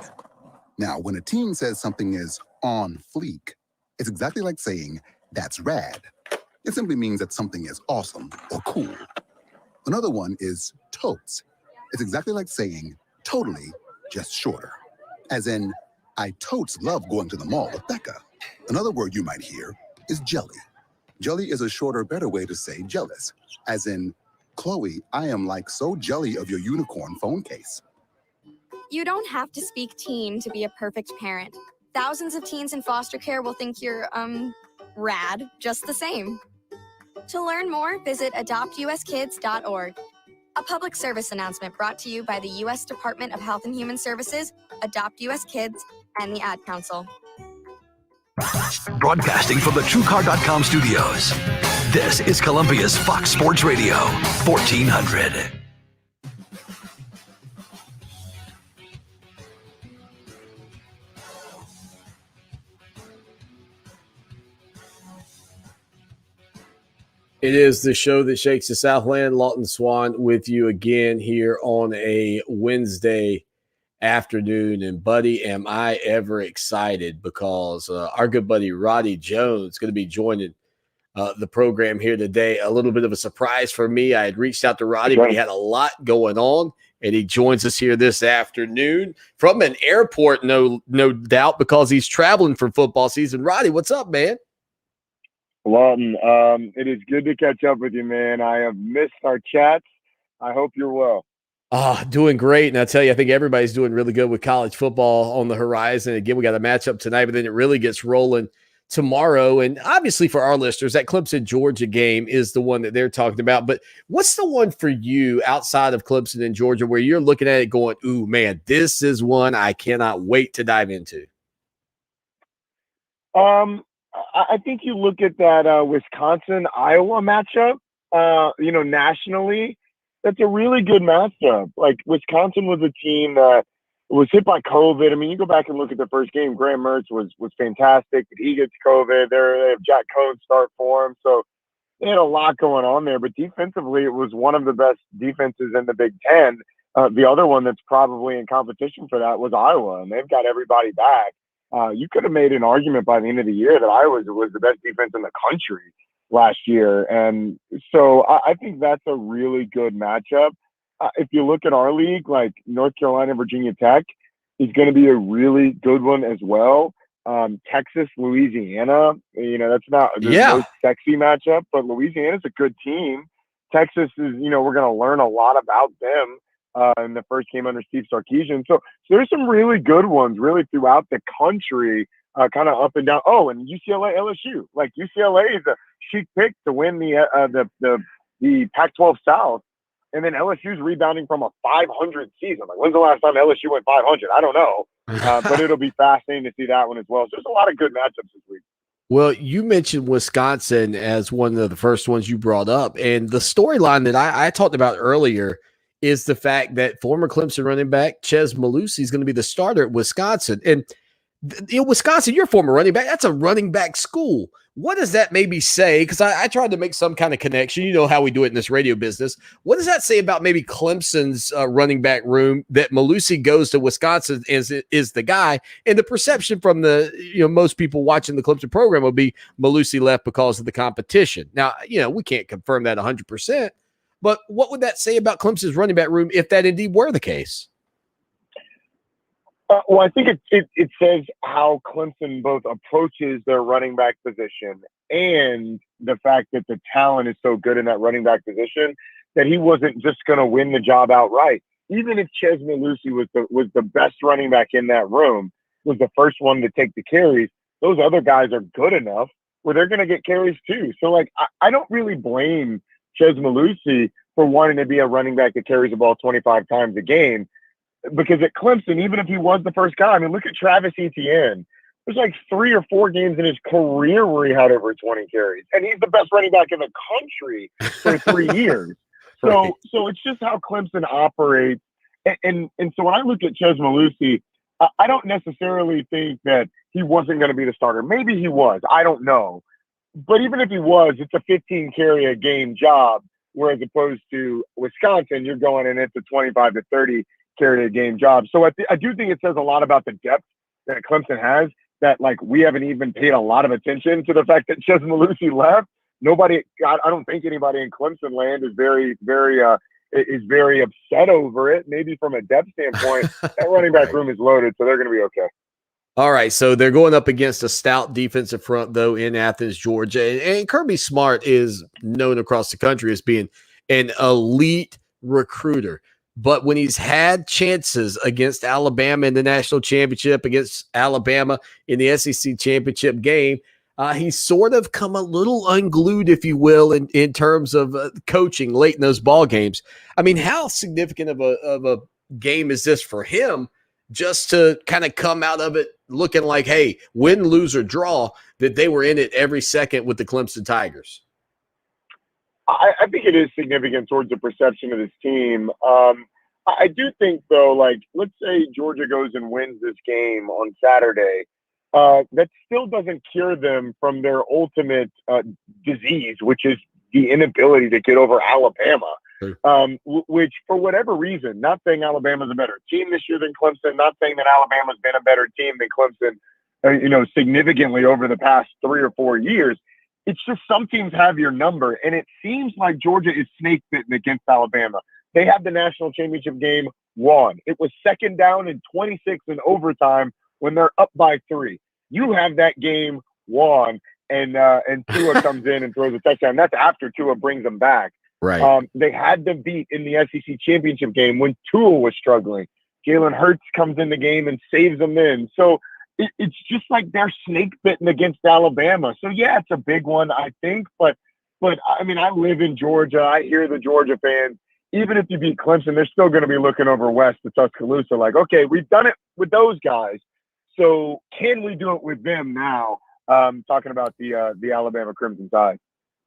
S12: Now, when a teen says something is on fleek, it's exactly like saying, that's rad. It simply means that something is awesome or cool. Another one is totes. It's exactly like saying, totally, just shorter. As in, I totes love going to the mall with Becca. Another word you might hear is jelly. Jelly is a shorter, better way to say jealous. As in, Chloe, I am like so jelly of your unicorn phone case.
S3: You don't have to speak teen to be a perfect parent. Thousands of teens in foster care will think you're, rad, just the same. To learn more, visit adoptuskids.org. A public service announcement brought to you by the U.S. Department of Health and Human Services, Adopt U.S. Kids, and the Ad Council.
S1: Broadcasting from the TrueCar.com studios. This is Columbia's Fox Sports Radio, 1400.
S4: It is the show that shakes the Southland. Lawton Swan with you again here on a Wednesday afternoon. And, buddy, am I ever excited because our good buddy Roddy Jones is going to be joining the program here today. A little bit of a surprise for me. I had reached out to Roddy, but he had a lot going on, and he joins us here this afternoon from an airport, no doubt, because he's traveling for football season. Roddy, what's up, man?
S14: Lawton, it is good to catch up with you, man. I have missed our chats. I hope you're well.
S4: Doing great. And I tell you, I think everybody's doing really good with college football on the horizon. Again, we got a matchup tonight, but then it really gets rolling tomorrow. And obviously for our listeners, that Clemson, Georgia game is the one that they're talking about. But what's the one for you outside of Clemson and Georgia where you're looking at it going, ooh, man, this is one I cannot wait to dive into?
S14: I think you look at that Wisconsin-Iowa matchup, nationally, that's a really good matchup. Like, Wisconsin was a team that was hit by COVID. I mean, you go back and look at the first game, Graham Mertz was fantastic, but he gets COVID. They have Jack Cohn start for him. So they had a lot going on there. But defensively, it was one of the best defenses in the Big Ten. The other one that's probably in competition for that was Iowa, and they've got everybody back. You could have made an argument by the end of the year that Iowa was the best defense in the country last year. And so I think that's a really good matchup. If you look at our league, like North Carolina, Virginia Tech is going to be a really good one as well. Texas, Louisiana, that's not the most sexy matchup, but Louisiana's a good team. Texas is, we're going to learn a lot about them in the first game under Steve Sarkisian. So there's some really good ones really throughout the country, kind of up and down. Oh, and UCLA, LSU. Like, UCLA is a chic pick to win the Pac-12 South. And then LSU's rebounding from a 500 season. Like, when's the last time LSU went 500? I don't know. But it'll be fascinating to see that one as well. So there's a lot of good matchups this week.
S4: Well, you mentioned Wisconsin as one of the first ones you brought up. And the storyline that I talked about earlier is the fact that former Clemson running back Chez Mellusi is going to be the starter at Wisconsin. And Wisconsin, your former running back, that's a running back school. What does that maybe say? Because I tried to make some kind of connection. You know how we do it in this radio business. What does that say about maybe Clemson's running back room that Mellusi goes to Wisconsin is the guy? And the perception from the most people watching the Clemson program will be Mellusi left because of the competition. Now, we can't confirm that 100%. But what would that say about Clemson's running back room if that indeed were the case?
S14: Well, I think it says how Clemson both approaches their running back position and the fact that the talent is so good in that running back position that he wasn't just going to win the job outright. Even if Chez Mellusi was the best running back in that room, was the first one to take the carries, those other guys are good enough where they're going to get carries too. So, like, I don't really blame Chez Malusi for wanting to be a running back that carries the ball 25 times a game, because at Clemson, even if he was the first guy, I mean, look at Travis Etienne. There's like 3 or 4 games in his career where he had over 20 carries, and he's the best running back in the country for 3 years. So it's just how Clemson operates. And so when I look at Chez Malusi, I don't necessarily think that he wasn't going to be the starter. Maybe he was. I don't know. But even if he was, it's a 15 carry a game job, whereas opposed to Wisconsin, you're going and it's a 25 to 30 carry a game job. So I do think it says a lot about the depth that Clemson has, that, like, we haven't even paid a lot of attention to the fact that Chez Malusi left. I don't think anybody in Clemson land is very, very upset over it. Maybe from a depth standpoint, that running back room is loaded, so they're going to be okay.
S4: All right, so they're going up against a stout defensive front, though, in Athens, Georgia. And Kirby Smart is known across the country as being an elite recruiter. But when he's had chances against Alabama in the national championship, against Alabama in the SEC championship game, he's sort of come a little unglued, if you will, in terms of coaching late in those ball games. I mean, how significant of a game is this for him, just to kind of come out of it looking like, hey, win, lose, or draw, that they were in it every second with the Clemson Tigers?
S14: I think it is significant towards the perception of this team. I do think, though, like, let's say Georgia goes and wins this game on Saturday. That still doesn't cure them from their ultimate disease, which is the inability to get over Alabama. Which, for whatever reason, not saying Alabama's a better team this year than Clemson, not saying that Alabama's been a better team than Clemson, significantly over the past 3 or 4 years. It's just some teams have your number, and it seems like Georgia is snake bitten against Alabama. They had the national championship game won. It was second down and 26 in overtime when they're up by 3. You have that game won, and Tua comes in and throws a touchdown. That's after Tua brings them back.
S4: Right.
S14: They had them beat in the SEC championship game when Tua was struggling. Jalen Hurts comes in the game and saves them in. So it's just like they're snake bitten against Alabama. So yeah, it's a big one, I think. But I mean, I live in Georgia. I hear the Georgia fans. Even if you beat Clemson, they're still going to be looking over west to Tuscaloosa like, okay, we've done it with those guys. So can we do it with them now? Talking about the Alabama Crimson Tide.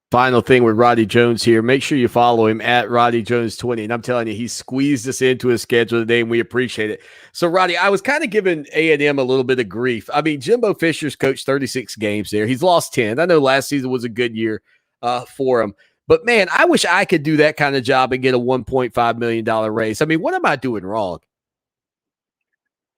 S4: Final thing with Roddy Jones here. Make sure you follow him at Roddy Jones 20. And I'm telling you, he squeezed us into his schedule today, and we appreciate it. So, Roddy, I was kind of giving A&M a little bit of grief. I mean, Jimbo Fisher's coached 36 games there. He's lost 10. I know last season was a good year for him. But, man, I wish I could do that kind of job and get a $1.5 million raise. I mean, what am I doing wrong?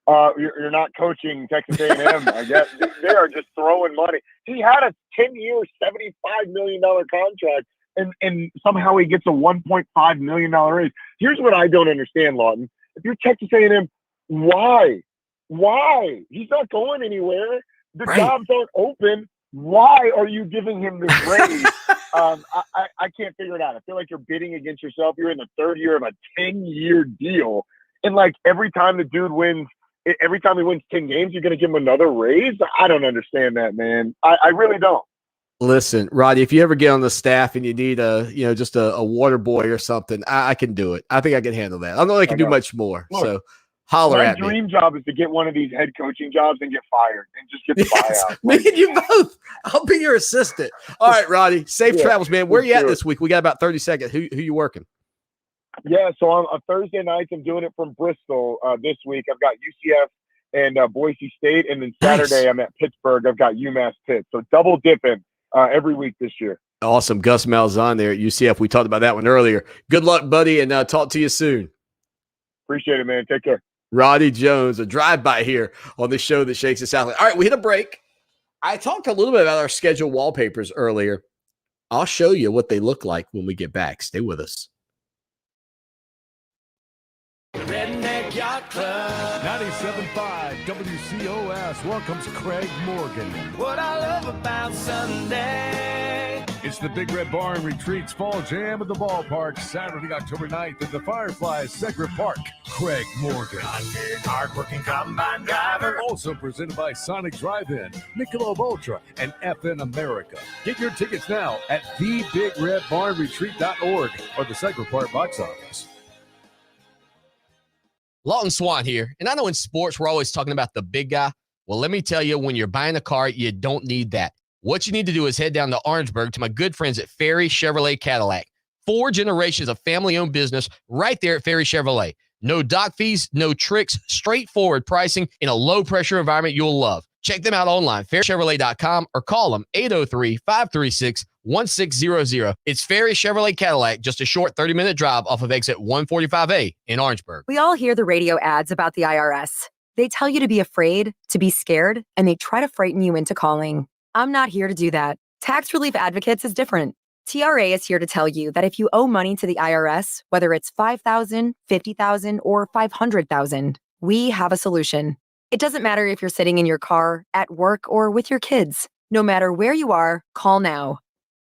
S14: You're not coaching Texas A&M, I guess. They are just throwing money. He had a 10-year, $75 million contract, and somehow he gets a $1.5 million raise. Here's what I don't understand, Lawton. If you're Texas A&M, why? Why? He's not going anywhere. The jobs aren't open. Why are you giving him this raise? I can't figure it out. I feel like you're bidding against yourself. You're in the third year of a 10-year deal. And, like, every time he wins 10 games, you're going to give him another raise? I don't understand that, man. I really don't.
S4: Listen, Roddy, if you ever get on the staff and you need just a water boy or something, I can do it. I think I can handle that. I don't know I can do much more. Look, so holler at me.
S14: My dream job is to get one of these head coaching jobs and get fired and just get the buyout.
S4: Me and you both. I'll be your assistant. All right, Roddy. Safe travels, man. Where are you at this week? We got about 30 seconds. Who you working?
S14: Yeah, so on Thursday nights, I'm doing it from Bristol this week. I've got UCF and Boise State, and then Saturday I'm at Pittsburgh. I've got UMass Pitt. So double dipping every week this year.
S4: Awesome. Gus Malzahn there at UCF. We talked about that one earlier. Good luck, buddy, and talk to you soon.
S14: Appreciate it, man. Take care.
S4: Roddy Jones, a drive-by here on the show that shakes the Southland. All right, we hit a break. I talked a little bit about our schedule wallpapers earlier. I'll show you what they look like when we get back. Stay with us.
S5: Redneck Yacht Club 97.5 WCOS welcomes Craig Morgan. What I love about Sunday It's the Big Red Barn Retreats Fall Jam at the Ballpark, Saturday, October 9th at the Fireflies, Segra Park. Craig Morgan.
S7: Hardworking combine driver.
S5: Also presented by Sonic Drive-In, Michelob Ultra, and FN America. Get your tickets now at thebigredbarnretreat.org or the Segra Park box office.
S4: Lawton Swan here. And I know in sports, we're always talking about the big guy. Well, let me tell you, when you're buying a car, you don't need that. What you need to do is head down to Orangeburg to my good friends at Ferry Chevrolet Cadillac. 4 generations of family-owned business right there at Ferry Chevrolet. No dock fees, no tricks, straightforward pricing in a low-pressure environment you'll love. Check them out online, ferrychevrolet.com, or call them 803-536-1600. It's Ferry Chevrolet Cadillac, just a short 30-minute drive off of exit 145A in Orangeburg.
S10: We all hear the radio ads about the IRS. They tell you to be afraid, to be scared, and they try to frighten you into calling. I'm not here to do that. Tax Relief Advocates is different. TRA is here to tell you that if you owe money to the IRS, whether it's $5,000, $50,000, or $500,000, we have a solution. It doesn't matter if you're sitting in your car, at work, or with your kids. No matter where you are, call now.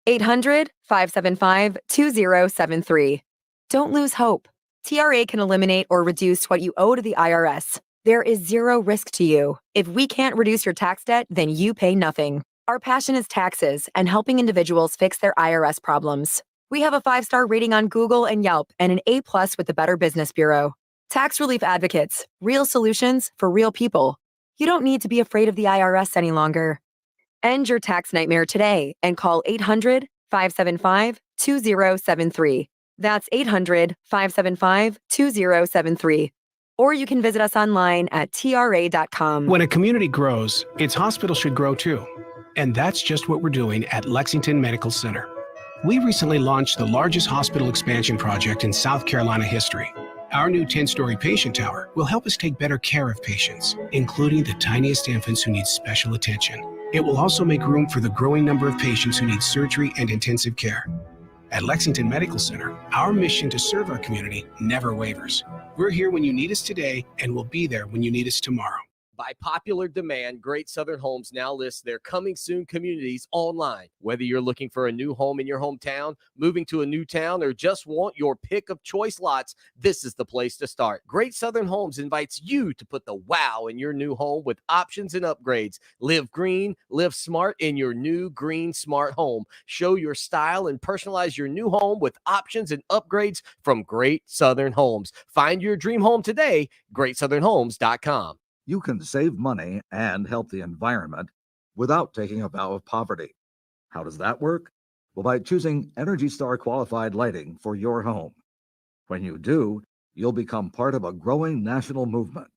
S10: 800-575-2073. Don't lose hope. TRA can eliminate or reduce what you owe to the IRS. There is zero risk to you. If we can't reduce your tax debt, then you pay nothing. Our passion is taxes and helping individuals fix their IRS problems. We have a 5-star rating on Google and Yelp and an A+ with the Better Business Bureau. Tax Relief Advocates, real solutions for real people. You don't need to be afraid of the IRS any longer. End your tax nightmare today and call 800-575-2073. That's 800-575-2073. Or you can visit us online at tra.com.
S15: When a community grows, its hospital should grow too. And that's just what we're doing at Lexington Medical Center. We recently launched the largest hospital expansion project in South Carolina history. Our new 10-story patient tower will help us take better care of patients, including the tiniest infants who need special attention. It will also make room for the growing number of patients who need surgery and intensive care. At Lexington Medical Center, our mission to serve our community never wavers. We're here when you need us today, and we'll be there when you need us tomorrow.
S4: By popular demand, Great Southern Homes now lists their coming soon communities online. Whether you're looking for a new home in your hometown, moving to a new town, or just want your pick of choice lots, this is the place to start. Great Southern Homes invites you to put the wow in your new home with options and upgrades. Live green, live smart in your new green smart home. Show your style and personalize your new home with options and upgrades from Great Southern Homes. Find your dream home today, greatsouthernhomes.com.
S17: You can save money and help the environment without taking a vow of poverty. How does that work? Well, by choosing Energy Star qualified lighting for your home. When you do, you'll become part of a growing national movement.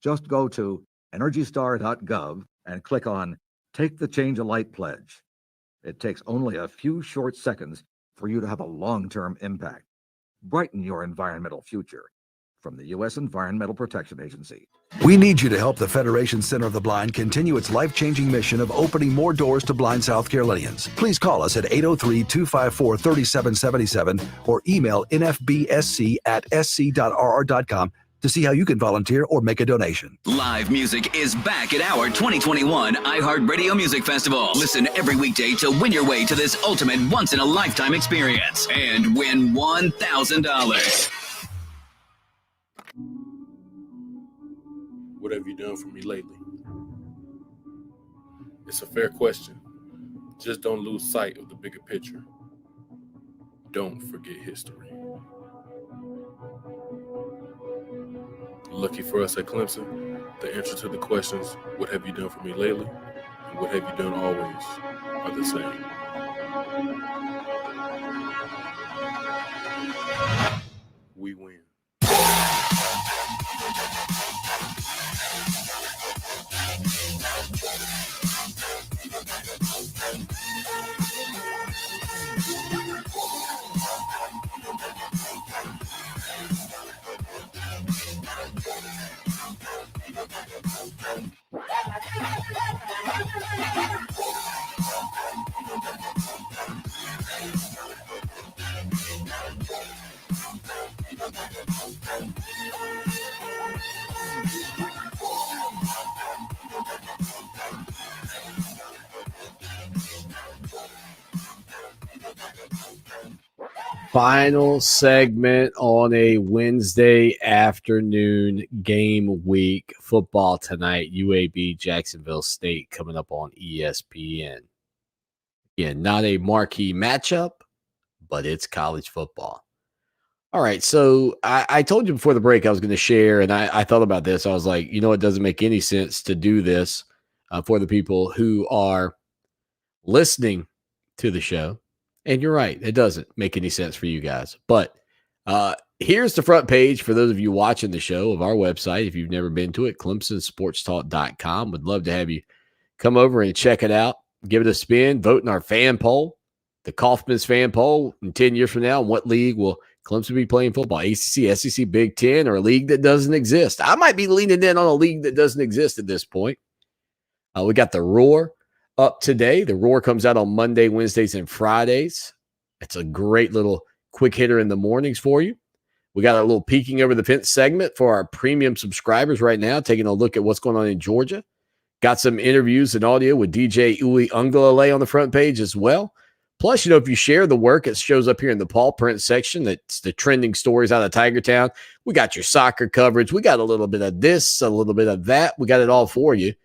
S17: Just go to EnergyStar.gov and click on Take the Change a Light Pledge. It takes only a few short seconds for you to have a long-term impact. Brighten your environmental future. From the U.S. Environmental Protection Agency.
S16: We need you to help the Federation Center of the Blind continue its life-changing mission of opening more doors to blind South Carolinians. Please call us at 803-254-3777 or email nfbsc@sc.rr.com to see how you can volunteer or make a donation.
S18: Live music is back at our 2021 iHeartRadio Music Festival. Listen every weekday to win your way to this ultimate once-in-a-lifetime experience and win $1,000.
S19: What have you done for me lately? It's a fair question. Just don't lose sight of the bigger picture. Don't forget history. Lucky for us at Clemson, the answer to the questions, what have you done for me lately, and what have you done always, are the same. We win.
S4: Final segment on a Wednesday afternoon game week. Football tonight, UAB Jacksonville State coming up on ESPN. Again, not a marquee matchup, but it's college football. All right, so I told you before the break I was going to share, and I thought about this. I was like, it doesn't make any sense to do this for the people who are listening to the show. And you're right, it doesn't make any sense for you guys. But here's the front page for those of you watching the show of our website. If you've never been to it, ClemsonSportsTalk.com. Would love to have you come over and check it out. Give it a spin. Vote in our fan poll, the Kaufman's fan poll. In 10 years from now, in what league will Clemson be playing football? ACC, SEC, Big Ten, or a league that doesn't exist? I might be leaning in on a league that doesn't exist at this point. We got the Roar up today. The Roar comes out on Monday, Wednesdays, and Fridays. It's a great little quick hitter in the mornings for you. We got a little peeking over the fence segment for our premium subscribers right now, taking a look at what's going on in Georgia. Got some interviews and audio with DJ Uli Ungalale on the front page as well. Plus, if you share the work, it shows up here in the Paul Print section. That's the trending stories out of Tiger Town. We got your soccer coverage. We got a little bit of this, a little bit of that. We got it all for you.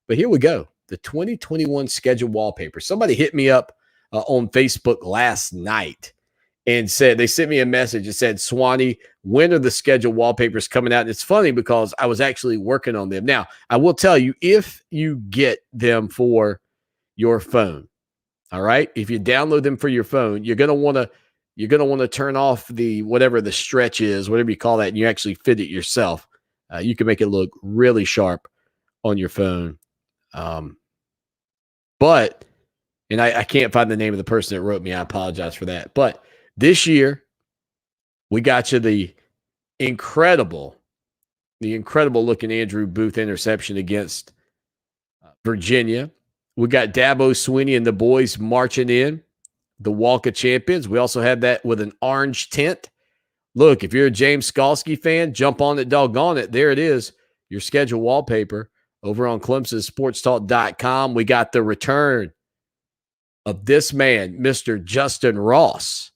S4: But here we go. The 2021 schedule wallpaper. Somebody hit me up on Facebook last night and they sent me a message that said, Swanee, when are the schedule wallpapers coming out? And it's funny because I was actually working on them. Now, I will tell you, if you get them for your phone, all right, if you download them for your phone, you're going to want to turn off the whatever the stretch is, whatever you call that, and you actually fit it yourself. You can make it look really sharp on your phone. But I can't find the name of the person that wrote me. I apologize for that. But this year, we got you the incredible looking Andrew Booth interception against Virginia. We got Dabo Swinney and the boys marching in the Walk of Champions. We also have that with an orange tint. Look, if you're a James Skalski fan, jump on it, doggone it. There it is, your schedule wallpaper over on ClemsonSportsTalk.com. We got the return of this man, Mr. Justin Ross,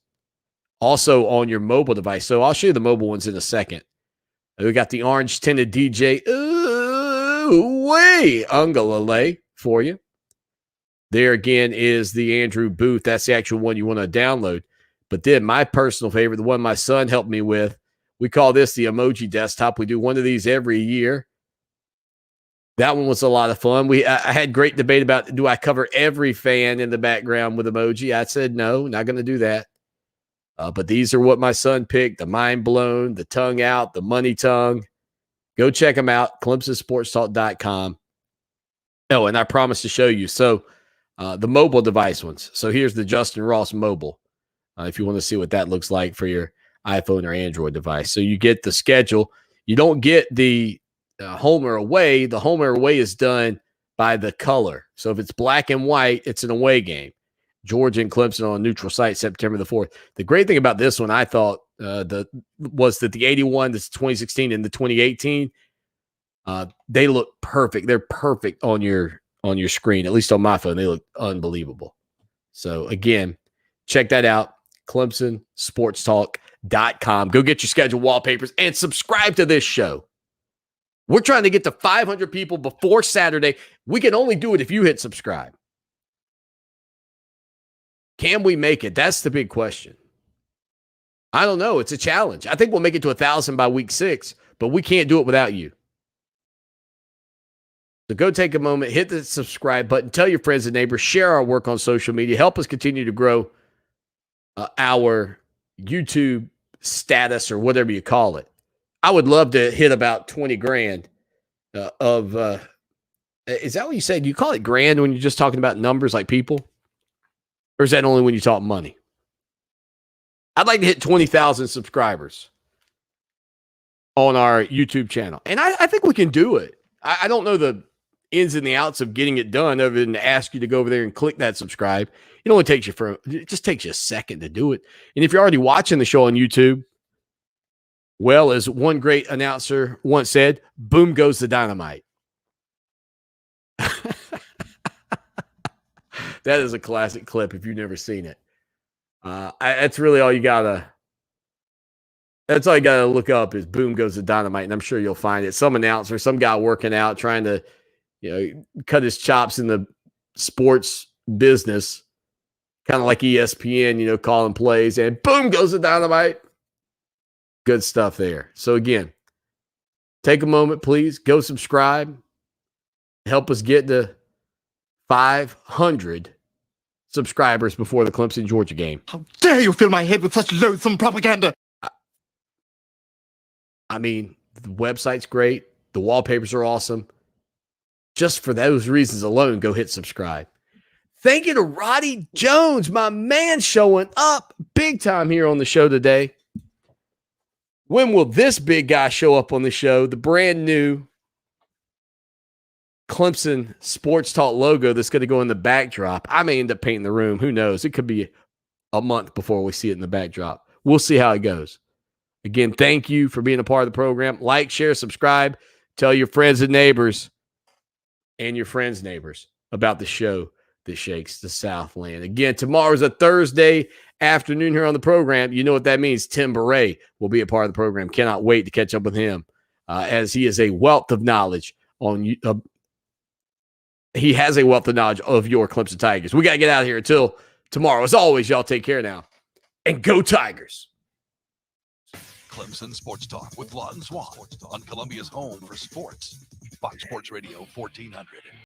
S4: also on your mobile device. So I'll show you the mobile ones in a second. We got the orange tinted DJ Ungalale for you. There again is the Andrew Booth. That's the actual one you want to download. But then my personal favorite, the one my son helped me with, we call this the emoji desktop. We do one of these every year. That one was a lot of fun. I had great debate about, do I cover every fan in the background with emoji? I said, no, not going to do that. But these are what my son picked, the mind blown, the tongue out, the money tongue. Go check them out, ClemsonSportsTalk.com. Oh, and I promised to show you. So the mobile device ones. So here's the Justin Ross mobile, if you want to see what that looks like for your iPhone or Android device. So you get the schedule. You don't get the home or away. The home or away is done by the color. So if it's black and white, it's an away game. Georgia and Clemson on a neutral site, September the 4th. The great thing about this one, I thought, was that the 81, this 2016, and the 2018, they look perfect. They're perfect on your screen, at least on my phone. They look unbelievable. So again, check that out. ClemsonSportsTalk.com. Go get your schedule wallpapers and subscribe to this show. We're trying to get to 500 people before Saturday. We can only do it if you hit subscribe. Can we make it? That's the big question. I don't know. It's a challenge. I think we'll make it to 1,000 by week 6, but we can't do it without you. So go take a moment, hit the subscribe button, tell your friends and neighbors, share our work on social media, help us continue to grow our YouTube status or whatever you call it. I would love to hit about 20 grand of is that what you said? Do you call it grand when you're just talking about numbers like people? Or is that only when you talk money? I'd like to hit 20,000 subscribers on our YouTube channel. And I think we can do it. I don't know the ins and the outs of getting it done other than to ask you to go over there and click that subscribe. It just takes you a second to do it. And if you're already watching the show on YouTube, well, as one great announcer once said, boom goes the dynamite. That is a classic clip if you've never seen it. That's really all you gotta. That's all you gotta look up is "Boom Goes the Dynamite," and I'm sure you'll find it. Some announcer, some guy working out, trying to, cut his chops in the sports business, kind of like ESPN, calling plays, and boom goes the dynamite. Good stuff there. So again, take a moment, please. Go subscribe. Help us get to 500 subscribers before the Clemson, Georgia game.
S6: How dare you fill my head with such loathsome propaganda?
S4: I mean, the website's great. The wallpapers are awesome. Just for those reasons alone, go hit subscribe. Thank you to Roddy Jones, my man, showing up big time here on the show today. When will this big guy show up on the show? The brand new Clemson Sports Talk logo that's going to go in the backdrop. I may end up painting the room. Who knows? It could be a month before we see it in the backdrop. We'll see how it goes. Again, thank you for being a part of the program. Like, share, subscribe. Tell your friends and neighbors and your friends' neighbors about the show that shakes the Southland. Again, tomorrow's a Thursday afternoon here on the program. You know what that means. Tim Beret will be a part of the program. Cannot wait to catch up with him as he is a wealth of knowledge on he has a wealth of knowledge of your Clemson Tigers. We got to get out of here until tomorrow. As always, y'all take care now. And go Tigers.
S1: Clemson Sports Talk with Lawton Swan on Columbia's home for sports. Fox Sports Radio 1400.